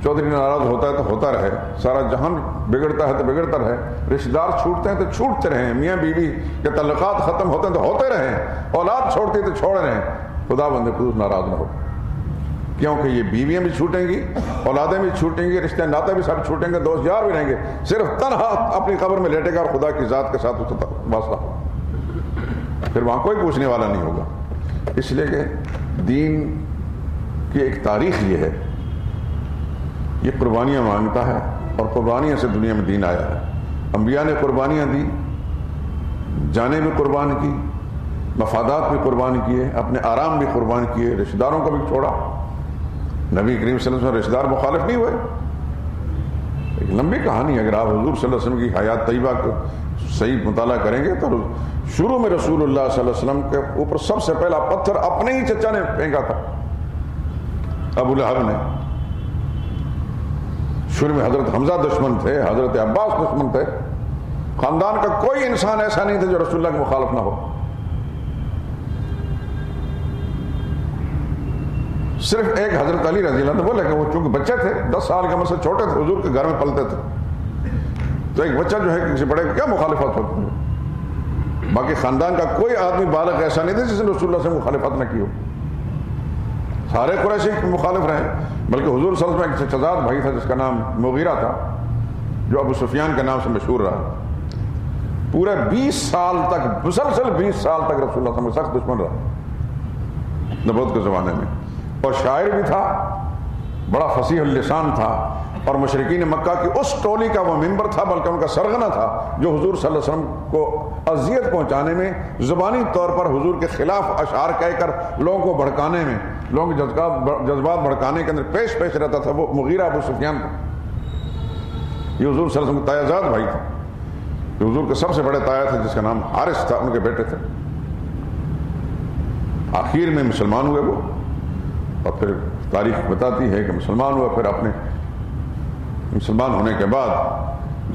چودھری ناراض ہوتا ہے تو ہوتا رہے، سارا جہان بگڑتا ہے تو بگڑتا رہے، رشتہ دار چھوٹتے ہیں تو چھوٹتے رہیں، میاں بیوی کے تعلقات ختم ہوتے ہیں تو ہوتے رہیں، اولاد چھوڑتی ہے تو چھوڑ رہیں، خدا بند خصوص ناراض نہ ہو، کیونکہ یہ بیویاں بھی چھوٹیں گی، اولادیں بھی چھوٹیں گی، رشتے ناتے بھی سب چھوٹیں گے، دوست یار بھی رہیں گے، صرف تنہا اپنی قبر میں لیٹے گا اور خدا کی ذات کے ساتھ اس کا واسطہ ہو، پھر وہاں کوئی پوچھنے والا نہیں ہوگا۔ اس لیے کہ دین کی ایک تاریخ یہ ہے، یہ قربانیاں مانگتا ہے اور قربانیاں سے دنیا میں دین آیا ہے۔ انبیاء نے قربانیاں دی، جانیں بھی قربان کی، مفادات بھی قربان کیے، اپنے آرام بھی قربان کیے، رشتہ داروں کو بھی چھوڑا۔ نبی کریم صلی اللہ علیہ وسلم رشتہ دار مخالف نہیں ہوئے۔ ایک لمبی کہانی، اگر آپ حضور صلی اللہ علیہ وسلم کی حیات طیبہ کو صحیح مطالعہ کریں گے تو شروع میں رسول اللہ صلی اللہ علیہ وسلم کے اوپر سب سے پہلا پتھر اپنے ہی چچا نے پھینکا تھا، ابو لہب نے۔ شروع میں حضرت حمزہ دشمن تھے، حضرت عباس دشمن تھے، خاندان کا کوئی انسان ایسا نہیں تھا جو رسول اللہ کے مخالف نہ ہو۔ صرف ایک حضرت علی رضی اللہ عنہ بولے کہ وہ چونکہ بچے تھے، 10 سال کے عمر سے چھوٹے تھے، حضور کے گھر میں پلتے تھے، تو ایک بچہ جو ہے کسی بڑے کیا مخالفت ہوتی ہے؟ باقی خاندان کا کوئی آدمی بالغ ایسا نہیں تھا جس نے رسول اللہ سے مخالفت نہ کی ہو، سارے قریشی مخالف رہے، بلکہ حضور صلی اللہ علیہ وسلم ایک چچزاد بھائی تھا جس کا نام مغیرہ تھا، جو ابو سفیان کے نام سے مشہور رہا، پورے 20 سال تک، مسلسل 20 سال تک رسول اللہ صلی اللہ علیہ وسلم سخت دشمن رہا نبوت کے زمانے میں، اور شاعر بھی تھا، بڑا فصیح اللسان تھا، اور مشرکین مکہ کی اس ٹولی کا وہ ممبر تھا، بلکہ ان کا سرغنہ تھا، جو حضور صلی اللہ علیہ وسلم کو اذیت پہنچانے میں، زبانی طور پر حضور کے خلاف اشعار کہہ کر لوگوں کو بھڑکانے میں، لوگوں کے جذبات بھڑکانے کے اندر پیش رہتا تھا، وہ مغیرہ ابو سفیان تھا۔ یہ حضور صلی اللہ علیہ وسلم کا تایہ زاد بھائی تھا، یہ حضور کے سب سے بڑے تایہ تھے جس کا نام حارث تھا، ان کے بیٹے تھے۔ آخر میں مسلمان ہوئے وہ، اور پھر تاریخ بتاتی ہے کہ مسلمان ہوا، پھر اپنے مسلمان ہونے کے بعد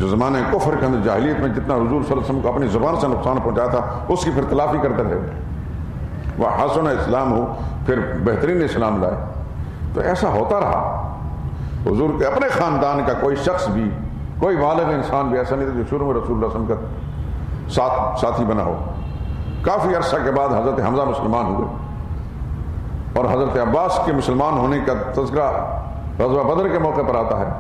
جو زمانے کفر کے اندر جاہلیت میں جتنا حضور صلی اللہ علیہ وسلم کو اپنی زبان سے نقصان پہنچایا تھا اس کی پھر تلافی کرتے رہے، وہ حسن اسلام ہو، پھر بہترین اسلام لائے۔ تو ایسا ہوتا رہا، حضور کے اپنے خاندان کا کوئی شخص بھی، کوئی بالغ انسان بھی ایسا نہیں تھا جو شروع میں رسول اللہ صلی اللہ علیہ وسلم کا ساتھی بنا ہو۔ کافی عرصہ کے بعد حضرت حمزہ مسلمان ہوئے، اور حضرت عباس کے مسلمان ہونے کا تذکرہ غزوہ بدر کے موقع پر آتا ہے،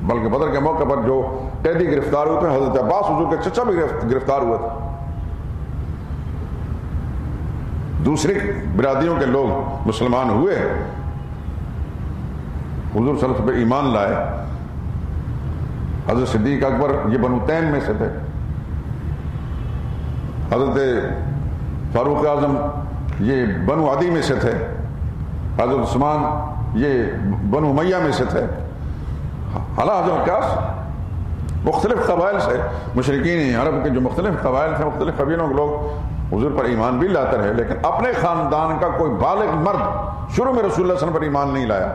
بلکہ بدر کے موقع پر جو قیدی گرفتار ہوئے تھے، حضرت عباس حضور کے چچا بھی گرفتار ہوئے تھے۔ دوسری برادریوں کے لوگ مسلمان ہوئے، حضور صلی اللہ علیہ وسلم پہ ایمان لائے۔ حضرت صدیق اکبر یہ بنو تیم میں سے تھے، حضرت فاروق اعظم یہ بنو عدی میں سے تھے، حضرت عثمان یہ بنو امیہ میں سے تھے۔ حالانکہ حضرت کیا مختلف قبائل سے، مشرکین عرب کے جو مختلف قبائل تھے، مختلف قبیلوں کے لوگ حضور پر ایمان بھی لاتے رہے، لیکن اپنے خاندان کا کوئی بالغ مرد شروع میں رسول اللہ صلی اللہ علیہ وسلم پر ایمان نہیں لایا۔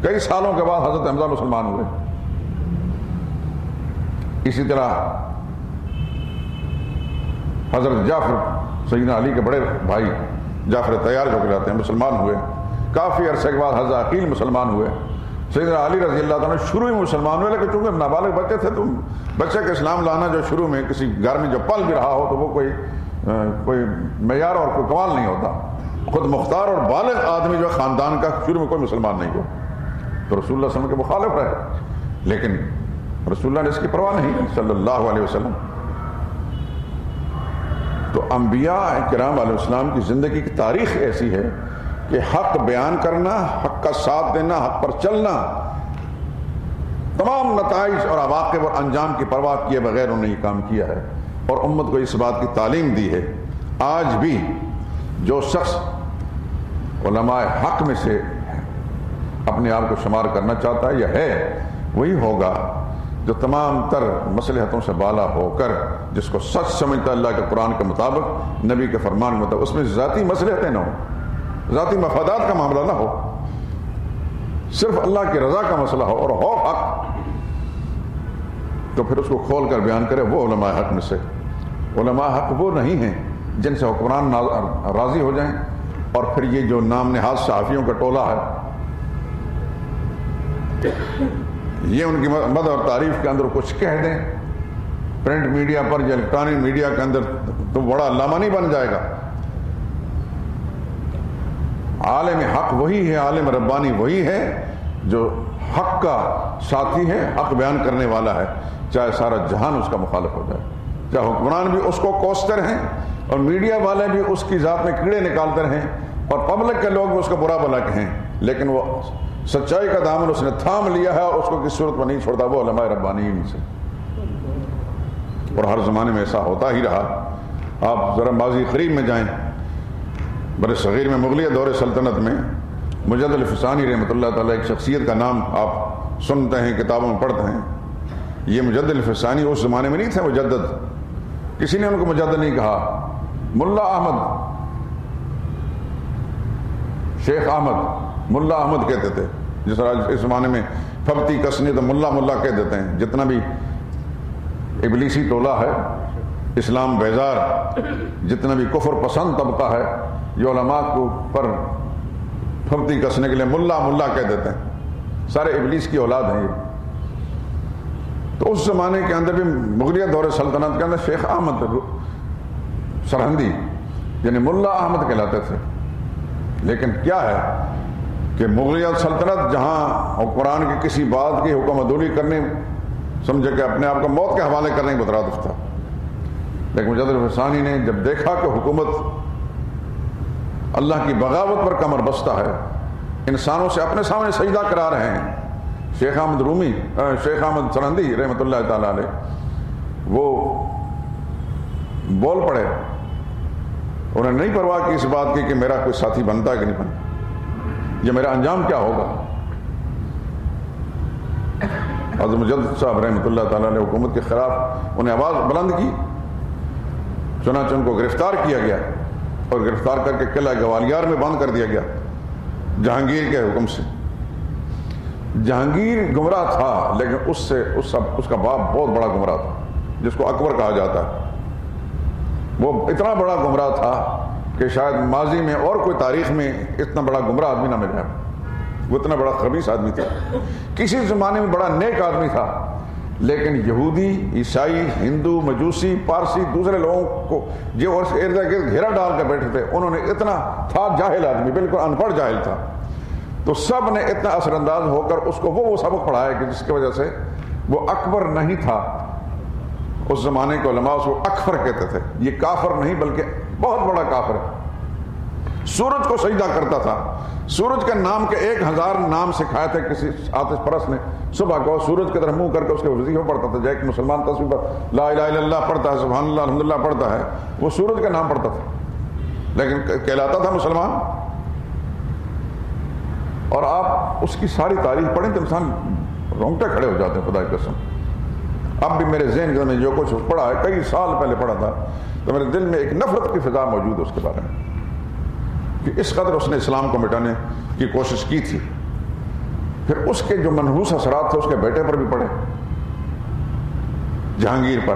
کئی سالوں کے بعد حضرت حمزہ مسلمان ہوئے۔ اسی طرح حضرت جعفر سیدنا علی کے بڑے بھائی جعفر طیار جو کہلاتے ہیں مسلمان ہوئے۔ کافی عرصے کے بعد حضرت عقیل مسلمان ہوئے۔ سیدنا علی رضی اللہ عنہ شروع میں مسلمان ہوئے، لیکن چونکہ نابالغ بچے تھے تو بچے کے اسلام لانا جو شروع میں کسی گھر میں جو پل بھی رہا ہو تو وہ کوئی معیار اور کوئی کمال نہیں ہوتا۔ خود مختار اور بالغ آدمی جو خاندان کا شروع میں کوئی مسلمان نہیں ہوا تو رسول اللہ صلی اللہ علیہ وسلم کے مخالف رہے، لیکن رسول اللہ نے اس کی پرواہ نہیں صلی اللہ علیہ وسلم۔ تو انبیاء کرام علیہ السلام کی زندگی کی تاریخ ایسی ہے کہ حق بیان کرنا، حق کا ساتھ دینا، حق پر چلنا، تمام نتائج اور عواقب اور انجام کی پرواہ کیے بغیر انہوں نے یہ کام کیا ہے اور امت کو اس بات کی تعلیم دی ہے۔ آج بھی جو شخص علماء حق میں سے اپنے آپ کو شمار کرنا چاہتا ہے یا ہے، وہی ہوگا جو تمام تر مصلحتوں سے بالا ہو کر جس کو سچ سمجھتا اللہ کے قرآن کے مطابق، نبی کے فرمان کے مطابق، اس میں ذاتی مصلحتیں نہ ہوں، ذاتی مفادات کا معاملہ نہ ہو، صرف اللہ کی رضا کا مسئلہ ہو اور ہو حق، تو پھر اس کو کھول کر بیان کرے۔ وہ علماء حق میں سے، علماء حق وہ نہیں ہیں جن سے حکمران راضی ہو جائیں اور پھر یہ جو نام نہاد صحافیوں کا ٹولہ ہے یہ ان کی مدح اور تعریف کے اندر کچھ کہہ دیں پرنٹ میڈیا پر یا الیکٹرانک میڈیا کے اندر تو بڑا علامہ نہیں بن جائے گا۔ عالم حق وہی ہے، عالم ربانی وہی ہے جو حق کا ساتھی ہے، حق بیان کرنے والا ہے، چاہے سارا جہان اس کا مخالف ہو جائے، چاہے حکمران بھی اس کو کوستے رہیں اور میڈیا والے بھی اس کی ذات میں کیڑے نکالتے رہیں اور پبلک کے لوگ بھی اس کو برا بھلا کہیں، لیکن وہ سچائی کا دامن اس نے تھام لیا ہے اور اس کو کس صورت میں نہیں چھوڑتا، وہ علماء ربانیین سے، اور ہر زمانے میں ایسا ہوتا ہی رہا۔ آپ ذرا ماضی قریب میں جائیں، بر صغیر میں مغلیہ دور سلطنت میں مجدد الفسانی رحمۃ اللہ تعالیٰ ایک شخصیت کا نام آپ سنتے ہیں، کتابوں میں پڑھتے ہیں۔ یہ مجدد الفسانی اس زمانے میں نہیں تھے مجدد، کسی نے ان کو مجدد نہیں کہا، ملا احمد، شیخ احمد، ملا احمد کہتے تھے، جس طرح اس زمانے میں پھبتی کسنی تو ملا ملا کہہ دیتے ہیں۔ جتنا بھی ابلیسی ٹولہ ہے، اسلام بیزار، جتنا بھی کفر پسند طبقہ ہے، یہ علماء کو پر پھبتی کسنے کے لیے ملا ملا کہہ دیتے ہیں، سارے ابلیس کی اولاد ہیں یہ۔ تو اس زمانے کے اندر بھی مغلیہ دور سلطنت کے اندر شیخ احمد سرہندی یعنی ملا احمد کہلاتے تھے، لیکن کیا ہے کہ مغلیہ سلطنت جہاں حکمران کی کسی بات کی حکم عدولی کرنے سمجھے کہ اپنے آپ کو موت کے حوالے کرنے کی مترادف تھا، لیکن مجدد الفسانی نے جب دیکھا کہ حکومت اللہ کی بغاوت پر کمر بستہ ہے، انسانوں سے اپنے سامنے سجدہ کرا رہے ہیں، شیخ احمد سرہندی رحمۃ اللہ تعالیٰ علیہ وہ بول پڑے، انہوں نے نہیں پرواہ کی اس بات کی کہ میرا کوئی ساتھی بنتا ہے کہ نہیں بنتا، یہ میرا انجام کیا ہوگا۔ حضرت مجدد صاحب رحمۃ اللہ تعالیٰ نے حکومت کے خلاف انہیں آواز بلند کی، چنانچہ ان کو گرفتار کیا گیا اور گرفتار کر کے قلعہ گوالیار میں بند کر دیا گیا جہانگیر کے حکم سے۔ جہانگیر گمراہ تھا، لیکن اس کا باپ بہت بڑا گمراہ تھا جس کو اکبر کہا جاتا ہے، وہ اتنا بڑا گمراہ تھا کہ شاید ماضی میں اور کوئی تاریخ میں اتنا بڑا گمراہ آدمی نہ ملا، وہ اتنا بڑا خبیث آدمی تھا، کسی زمانے میں بڑا نیک آدمی تھا، لیکن یہودی، عیسائی، ہندو، مجوسی، پارسی، دوسرے لوگوں کو جو اور ارد گرد گھیرا ڈال کے بیٹھے تھے، انہوں نے اتنا تھا جاہل آدمی، بالکل ان پڑھ جاہل تھا، تو سب نے اتنا اثر انداز ہو کر اس کو وہ سبق پڑھایا کہ جس کی وجہ سے وہ اکبر نہیں تھا، اس زمانے کے علماء اس کو اکفر کہتے تھے، یہ کافر نہیں بلکہ بہت بڑا کافر ہے۔ سورج کو سجدہ کرتا تھا، سورج کے نام کے 1000 نام سکھائے تھے کسی آتش پرست نے، صبح کو سورج کی طرف منہ کر کے اس کے وظیفہ پڑھتا تھا، جیسے ایک مسلمان تصویر پر لا الہ الا اللہ پڑھتا ہے، سبحان اللہ الحمدللہ پڑھتا ہے، وہ سورج کا نام پڑھتا تھا لیکن کہلاتا تھا مسلمان۔ اور آپ اس کی ساری تاریخ پڑھیں تو انسان رونگٹے کھڑے ہو جاتے ہیں، خدا کی قسم۔ اب بھی میرے ذہن کے اندر جو کچھ پڑھا ہے، کئی سال پہلے پڑھا تھا، تو میرے دل میں ایک نفرت کی فضا موجود ہے اس کے بارے میں کہ اس قدر اس نے اسلام کو مٹانے کی کوشش کی تھی۔ پھر اس کے جو منحوس اثرات تھے اس کے بیٹے پر بھی پڑے، جہانگیر پر،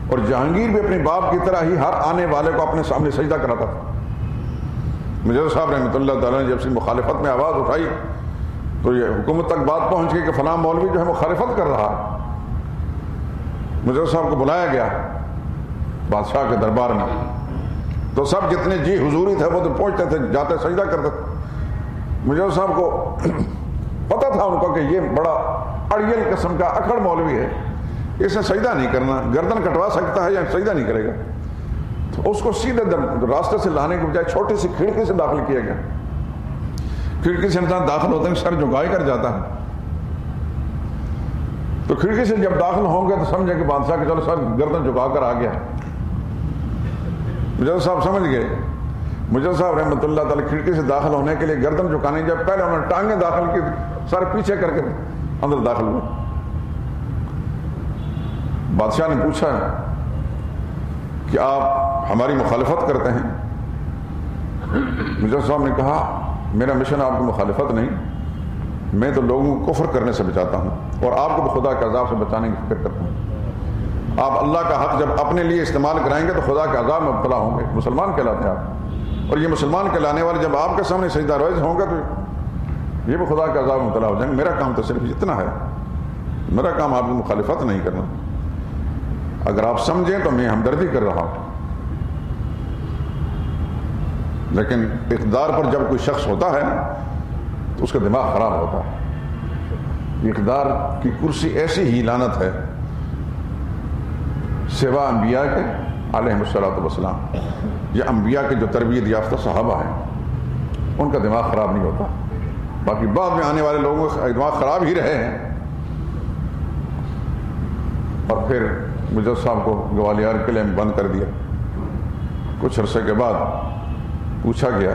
اور جہانگیر بھی اپنے باپ کی طرح ہی ہر آنے والے کو اپنے سامنے سجدہ کراتا تھا۔ مجدد صاحب رحمۃ اللہ تعالیٰ نے جب سے مخالفت میں آواز اٹھائی تو یہ حکومت تک بات پہنچ گئی کہ فلاں مولوی جو ہے مخالفت کر رہا ہے۔ مجدد صاحب کو بلایا گیا بادشاہ کے دربار میں، تو سب جتنے جی حضوری تھے وہ تو پہنچتے تھے، جاتے سجدہ کرتے تھے۔ مجاز صاحب کو پتہ تھا ان کو کہ یہ بڑا اڑیل قسم کا اکڑ مولوی ہے، اسے سجدہ نہیں کرنا، گردن کٹوا سکتا ہے یا سجدہ نہیں کرے گا، تو اس کو سیدھے راستے سے لانے کے بجائے چھوٹی سی کھڑکی سے داخل کیا گیا۔ کھڑکی سے انسان داخل ہوتے ہیں سر جھکائے کر جاتا ہے، تو کھڑکی سے جب داخل ہوں گے تو سمجھے کہ بادشاہ کہ چلو سر گردن جھکا کر آ گیا۔ مجاز صاحب سمجھ گئے، مجاز صاحب رحمۃ اللہ تعالی کھڑکی سے داخل ہونے کے لیے گردن جھکانے جب پہلے انہوں نے ٹانگیں داخل کی، سر پیچھے کر کے اندر داخل ہوئے۔ بادشاہ نے پوچھا کہ آپ ہماری مخالفت کرتے ہیں؟ مجاز صاحب نے کہا میرا مشن آپ کی مخالفت نہیں، میں تو لوگوں کو کفر کرنے سے بچاتا ہوں اور آپ کو خدا کے عذاب سے بچانے کی فکر کرتا ہوں۔ آپ اللہ کا حق جب اپنے لیے استعمال کرائیں گے تو خدا کے عذاب میں مبتلا ہوں گے، مسلمان کہلاتے ہیں آپ، اور یہ مسلمان کہلانے والے جب آپ کے سامنے سجدہ ریز ہوں گے تو یہ بھی خدا کے عذاب میں مبتلا ہو جائیں گے۔ میرا کام تو صرف اتنا ہے، میرا کام آپ کی مخالفت نہیں کرنا، اگر آپ سمجھیں تو میں ہمدردی کر رہا ہوں، لیکن اقتدار پر جب کوئی شخص ہوتا ہے تو اس کا دماغ خراب ہوتا ہے۔ اقتدار کی کرسی ایسی ہی لعنت ہے، سوا انبیاء کے علیہ الصلوۃ والسلام، یہ انبیاء کے جو تربیت یافتہ صحابہ ہیں ان کا دماغ خراب نہیں ہوتا، باقی بعد میں آنے والے لوگوں کا دماغ خراب ہی رہے ہیں۔ اور پھر مجاز صاحب کو گوالیار قلعے میں بند کر دیا۔ کچھ عرصے کے بعد پوچھا گیا،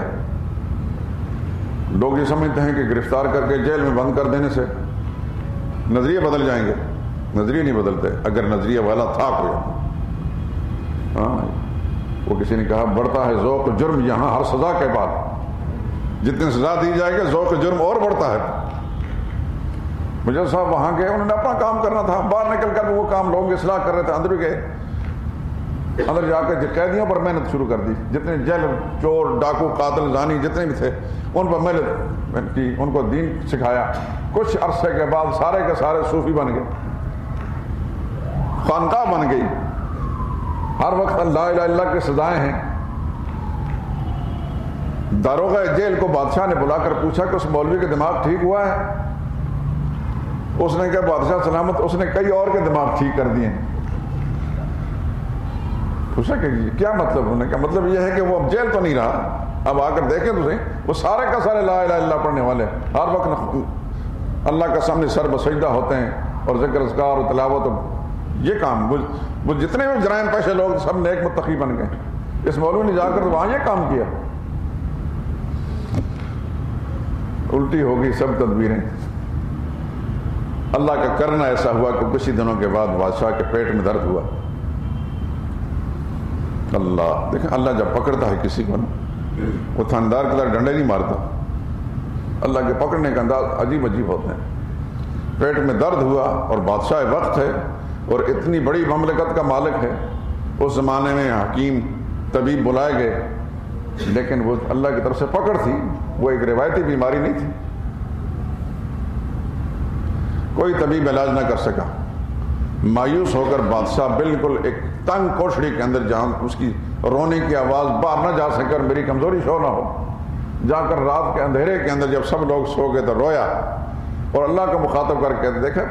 لوگ یہ سمجھتے ہیں کہ گرفتار کر کے جیل میں بند کر دینے سے نظریے بدل جائیں گے، نظریے نہیں بدلتے۔ اگر نظریہ والا تھا کوئی، ہاں وہ کسی نے کہا بڑھتا ہے ذوق جرم یہاں ہر سزا کے بعد، جتنی سزا دی جائے گی ذوق جرم اور بڑھتا ہے۔ مجاز صاحب وہاں گئے، انہوں نے اپنا کام کرنا تھا، باہر نکل کر وہ کام لوگ اصلاح کر رہے تھے، اندر بھی گئے، اندر جا کے قیدیوں پر محنت شروع کر دی، جتنے جیل چور ڈاکو قاتل زانی جتنے بھی تھے ان پر محنت کی، ان کو دین سکھایا۔ کچھ عرصے کے بعد سارے کے سارے صوفی بن گئے، خانقاہ بن گئی، ہر وقت لا الہ الا اللہ کی سزائیں ہیں۔ داروغہ جیل کو بادشاہ نے بلا کر پوچھا کہ اس مولوی کا دماغ ٹھیک ہوا ہے؟ اس نے کہا بادشاہ سلامت، اس نے کئی اور کے دماغ ٹھیک کر دیے۔ پوچھا کہ کیا مطلب؟ انہوں نے کہا مطلب یہ ہے کہ وہ اب جیل تو نہیں رہا، اب آ کر دیکھیں تو صحیح، وہ سارے کا سارے لا الہ الا اللہ پڑھنے والے، ہر وقت اللہ کا سامنے سر بسجدہ ہوتے ہیں اور ذکر اذکار اور تلاوت، یہ کام وہ جتنے بھی جرائم پیشے لوگ سب نیک متقی بن گئے۔ اس مولوی نے جا کر وہاں یہ کام کیا، الٹی ہوگی سب تدبیریں۔ اللہ کا کرنا ایسا ہوا کہ کچھ ہی دنوں کے بعد بادشاہ کے پیٹ میں درد ہوا۔ اللہ دیکھیں، اللہ جب پکڑتا ہے کسی کو نا، وہ تھندار کی طرح ڈنڈے نہیں مارتا، اللہ کے پکڑنے کا انداز عجیب عجیب ہوتے ہیں۔ پیٹ میں درد ہوا اور بادشاہ وقت ہے اور اتنی بڑی مملکت کا مالک ہے، اس زمانے میں حکیم طبیب بلائے گئے، لیکن وہ اللہ کی طرف سے پکڑ تھی، وہ ایک روایتی بیماری نہیں تھی، کوئی طبیب علاج نہ کر سکا۔ مایوس ہو کر بادشاہ بالکل ایک تنگ کوٹھڑی کے اندر، جہاں اس کی رونے کی آواز باہر نہ جا سکے اور میری کمزوری شو نہ ہو، جا کر رات کے اندھیرے کے اندر جب سب لوگ سو گئے تو رویا اور اللہ کو مخاطب کر کے دیکھا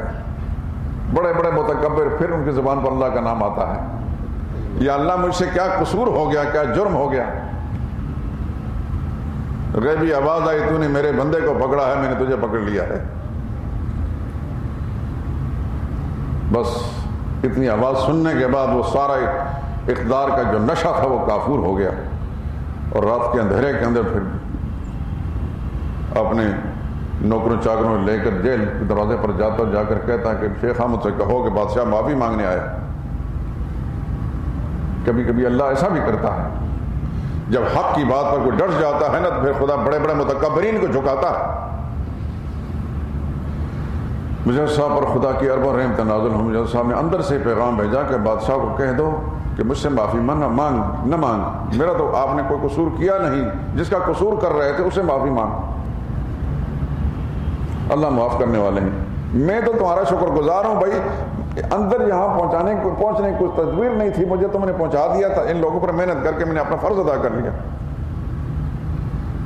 بڑے بڑے متکبر، پھر ان کی زبان پر اللہ کا نام آتا ہے، یا اللہ مجھ سے کیا قصور ہو گیا، کیا جرم ہو گیا؟ غیبی آواز آئی، تو نے میرے بندے کو پکڑا ہے، میں نے تجھے پکڑ لیا ہے۔ بس اتنی آواز سننے کے بعد وہ سارا اقتدار کا جو نشہ تھا وہ کافور ہو گیا، اور رات کے اندھیرے کے اندر پھر اپنے نوکروں چاکروں لے کر جیل کے دروازے پر جاتا جا کر کہتا کہ شیخ احمد سے کہو کہ بادشاہ معافی مانگنے آیا۔ کبھی کبھی اللہ ایسا بھی کرتا ہے، جب حق کی بات پر کوئی ڈٹ جاتا ہے نا تو پھر خدا بڑے بڑے متکبرین کو جھکاتا ہے۔ مجاز صاحب پر خدا کی ارب رحمت نازل ہو، مجاز صاحب نے اندر سے پیغام بھیجا کہ بادشاہ کو کہہ دو کہ مجھ سے معافی نہ مانگ، میرا تو آپ نے کوئی قصور کیا نہیں، جس کا قصور کر رہے تھے اسے معافی مانگ، اللہ معاف کرنے والے ہیں، میں تو تمہارا شکر گزار ہوں بھائی، اندر یہاں پہنچنے کی کوئی تدبیر نہیں تھی، مجھے تو میں نے پہنچا دیا تھا، ان لوگوں پر محنت کر کے میں نے اپنا فرض ادا کر لیا۔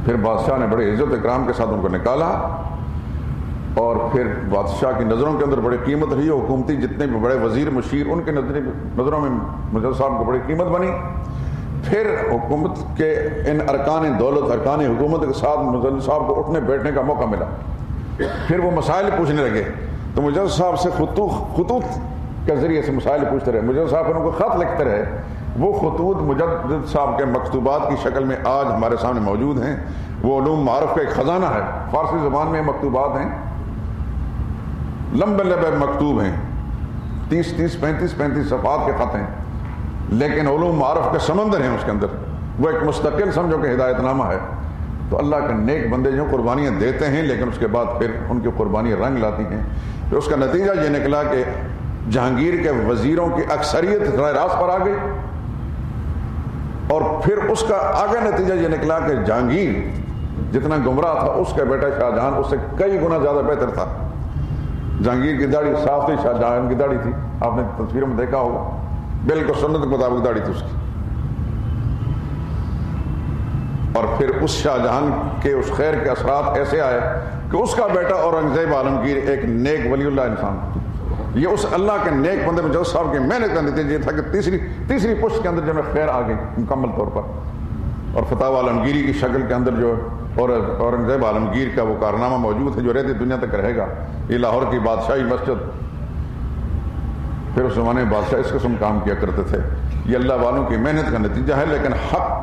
پھر بادشاہ نے بڑے عزت اکرام کے ساتھ ان کو نکالا، اور پھر بادشاہ کی نظروں کے اندر بڑی قیمت رہی، حکومتی جتنے بھی بڑے وزیر مشیر ان کے نظروں میں مجدد صاحب کو بڑی قیمت بنی۔ پھر حکومت کے ان ارکان دولت، ارکان حکومت کے ساتھ مجدد صاحب کو اٹھنے بیٹھنے کا موقع ملا۔ پھر وہ مسائل پوچھنے لگے تو مجدد صاحب سے خطوط کے ذریعے سے مسائل پوچھتے رہے، مجدد صاحب ان کو خط لکھتے رہے۔ وہ خطوط مجدد صاحب کے مکتوبات کی شکل میں آج ہمارے سامنے موجود ہیں۔ وہ علوم معارف کا ایک خزانہ ہے، فارسی زبان میں مکتوبات ہیں، لمبے لمبے مکتوب ہیں، 35 صفحات کے خط ہیں، لیکن علوم معارف کے سمندر ہیں اس کے اندر۔ وہ ایک مستقل سمجھو کہ ہدایت نامہ ہے۔ تو اللہ کے نیک بندے جو قربانیاں دیتے ہیں، لیکن اس کے بعد پھر ان کی قربانیاں رنگ لاتی ہیں۔ پھر اس کا نتیجہ یہ نکلا کہ جہانگیر کے وزیروں کی اکثریت رائے راست پر آ گئی، اور پھر اس کا آگے نتیجہ یہ نکلا کہ جہانگیر جتنا گمراہ تھا، اس کا بیٹا شاہ جہاں اس سے کئی گنا زیادہ بہتر تھا۔ جہانگیر کی داڑھی صاف تھی، شاہ جہاں کی داڑھی تھی، آپ نے تصویروں میں دیکھا ہوگا، بالکل سنت کے مطابق داڑھی تھی اس کی۔ اور پھر اس شاہ جہاں کے اس خیر کے اثرات ایسے آئے کہ اس کا بیٹا اورنگزیب عالمگیر ایک نیک ولی اللہ انسان۔ یہ اس اللہ کے نیک بندے مجدد صاحب کی محنت کا نتیجہ یہ تھا کہ تیسری پشت کے اندر جو خیر آ گئی مکمل طور پر، اور فتح عالمگیری کی شکل کے اندر جو اورنگزیب عالمگیر کا وہ کارنامہ موجود ہے جو رہتی دنیا تک رہے گا۔ یہ لاہور کی بادشاہی مسجد، پھر اس زمانے میں بادشاہ اس قسم کام کیا کرتے تھے۔ یہ اللہ والوں کی محنت کا نتیجہ ہے، لیکن حق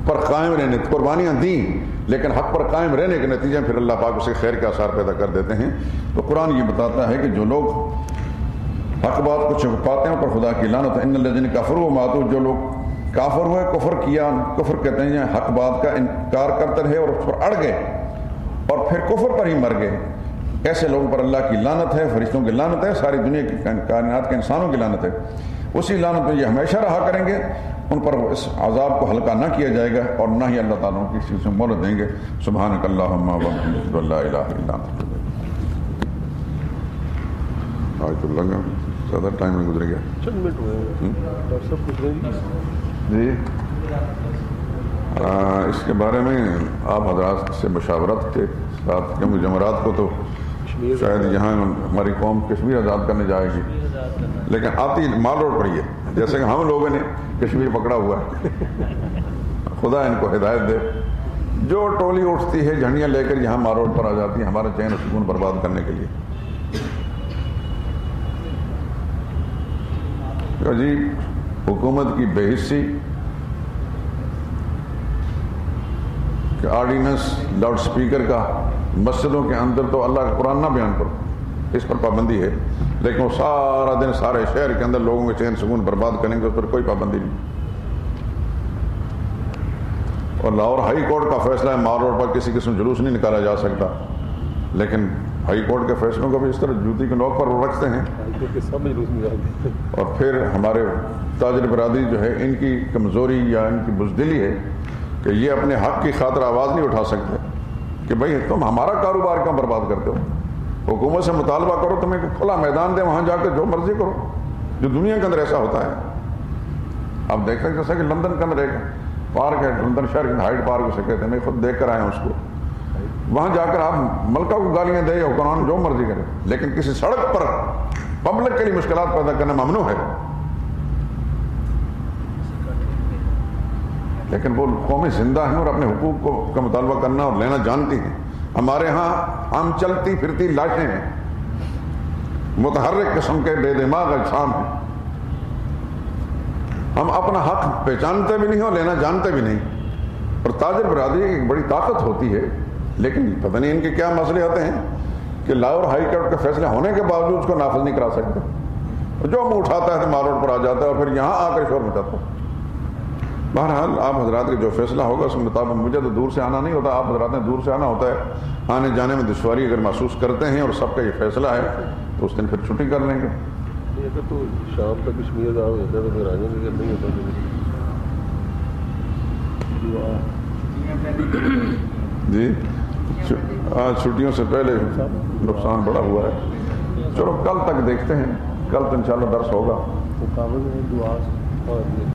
پر قائم رہنے، قربانیاں دیں لیکن حق پر قائم رہنے کے نتیجے میں پھر اللہ پاک اسے خیر کے آثار پیدا کر دیتے ہیں۔ تو قرآن یہ بتاتا ہے کہ جو لوگ حق بات کو چھپاتے ہیں پر خدا کی لعنت ہے۔ ان الذین کفروا وماتوا، جو لوگ کافر ہوئے، کفر کیا، کفر کہتے ہیں حق بات کا انکار کرتے رہے اور اس پر اڑ گئے اور پھر کفر پر ہی مر گئے، ایسے لوگوں پر اللہ کی لعنت ہے، فرشتوں کی لعنت ہے، ساری دنیا کی کائنات کے انسانوں کی لعنت ہے۔ اسی لعنت میں یہ ہمیشہ رہا کریں گے، ان پر اس عذاب کو ہلکا نہ کیا جائے گا اور نہ ہی اللہ تعالیٰ کی چیز سے مہلت دیں گے۔ سبحانک اللہم وبحمدک لا الہ الا انت۔ آج تو لگا زیادہ ٹائم میں گزر گیا، چند منٹ ہوئے جی۔ اس کے بارے میں آپ حضرات سے مشاورت کے ساتھ، کیونکہ جمعرات کو تو شاید یہاں ہماری قوم کشمیر آزاد کرنے جائے گی، لیکن آتی مال روڈ پر ہی ہے، جیسے کہ ہم لوگوں نے کشمیر پکڑا ہوا ہے۔ خدا ان کو ہدایت دے۔ جو ٹولی اٹھتی ہے جھنڈیاں لے کر یہاں مال روڈ پر آ جاتی ہے ہمارا چین و سکون برباد کرنے کے لیے۔ جی حکومت کی بے حسی کہ آرڈیننس لاؤڈ سپیکر کا مسجدوں کے اندر تو اللہ کا قرآن نہ بیان کرو، اس پر پابندی ہے، لیکن وہ سارا دن سارے شہر کے اندر لوگوں کے چین سکون برباد کریں گے، اس پر کوئی پابندی نہیں۔ اور لاہور ہائی کورٹ کا فیصلہ ہے مال روڈ پر کسی قسم جلوس نہیں نکالا جا سکتا، لیکن ہائی کورٹ کے فیصلوں کو بھی اس طرح جوتی کے نوک پر رکھتے ہیں۔ اور پھر ہمارے تاجر برادری جو ہے ان کی کمزوری یا ان کی بزدلی ہے کہ یہ اپنے حق کی خاطر آواز نہیں اٹھا سکتے کہ بھئی تم ہمارا کاروبار کیوں برباد کرتے ہو، حکومت سے مطالبہ کرو تمہیں کھلا میدان دے، وہاں جا کے جو مرضی کرو، جو دنیا کے اندر ایسا ہوتا ہے۔ آپ دیکھتے ہیں جیسا کہ لندن کے اندر ایک پارک ہے، لندن شہر کے ہائیڈ پارک اسے کہتے ہیں، میں خود دیکھ کر آیا ہوں اس کو، وہاں جا کر آپ ملکہ کو گالیاں دے یا حکمران جو مرضی کرے، لیکن کسی سڑک پر پبلک کے لیے مشکلات پیدا کرنا ممنوع ہے۔ لیکن وہ قومیں زندہ ہیں اور اپنے حقوق کا مطالبہ کرنا اور لینا جانتی ہیں۔ ہمارے ہاں ہم چلتی پھرتی لاشیں ہیں، متحرک قسم کے بے دماغ اجسام ہیں، ہم اپنا حق پہچانتے بھی نہیں اور لینا جانتے بھی نہیں۔ اور تاجر برادری کی ایک بڑی طاقت ہوتی ہے، لیکن پتہ نہیں ان کے کیا مسئلے آتے ہیں کہ لاہور ہائی کورٹ کے فیصلے ہونے کے باوجود اس کو نافذ نہیں کرا سکتے، جو منہ اٹھاتا ہے تو مال روڈ پر آ جاتا ہے اور پھر یہاں آ کر شور مچاتا ہے۔ بہرحال آپ حضرات کے جو فیصلہ ہوگا اس کے مطابق، مجھے تو دور سے آنا نہیں ہوتا، آپ حضرات نے دور سے آنا ہوتا ہے، آنے جانے میں دشواری اگر محسوس کرتے ہیں اور سب کا یہ فیصلہ ہے تو اس دن پھر چھٹی کر لیں گے۔ اگر تو شام تک کشمیر آ جاتا ہے تو پھر آنے میں نہیں ہوتا۔ جی چھٹیوں سے پہلے نقصان بڑا ہوا ہے، چلو کل تک دیکھتے ہیں۔ کل تو انشاءاللہ درس ہوگا. وہ کاغذ ہے دعا. ہاں جی.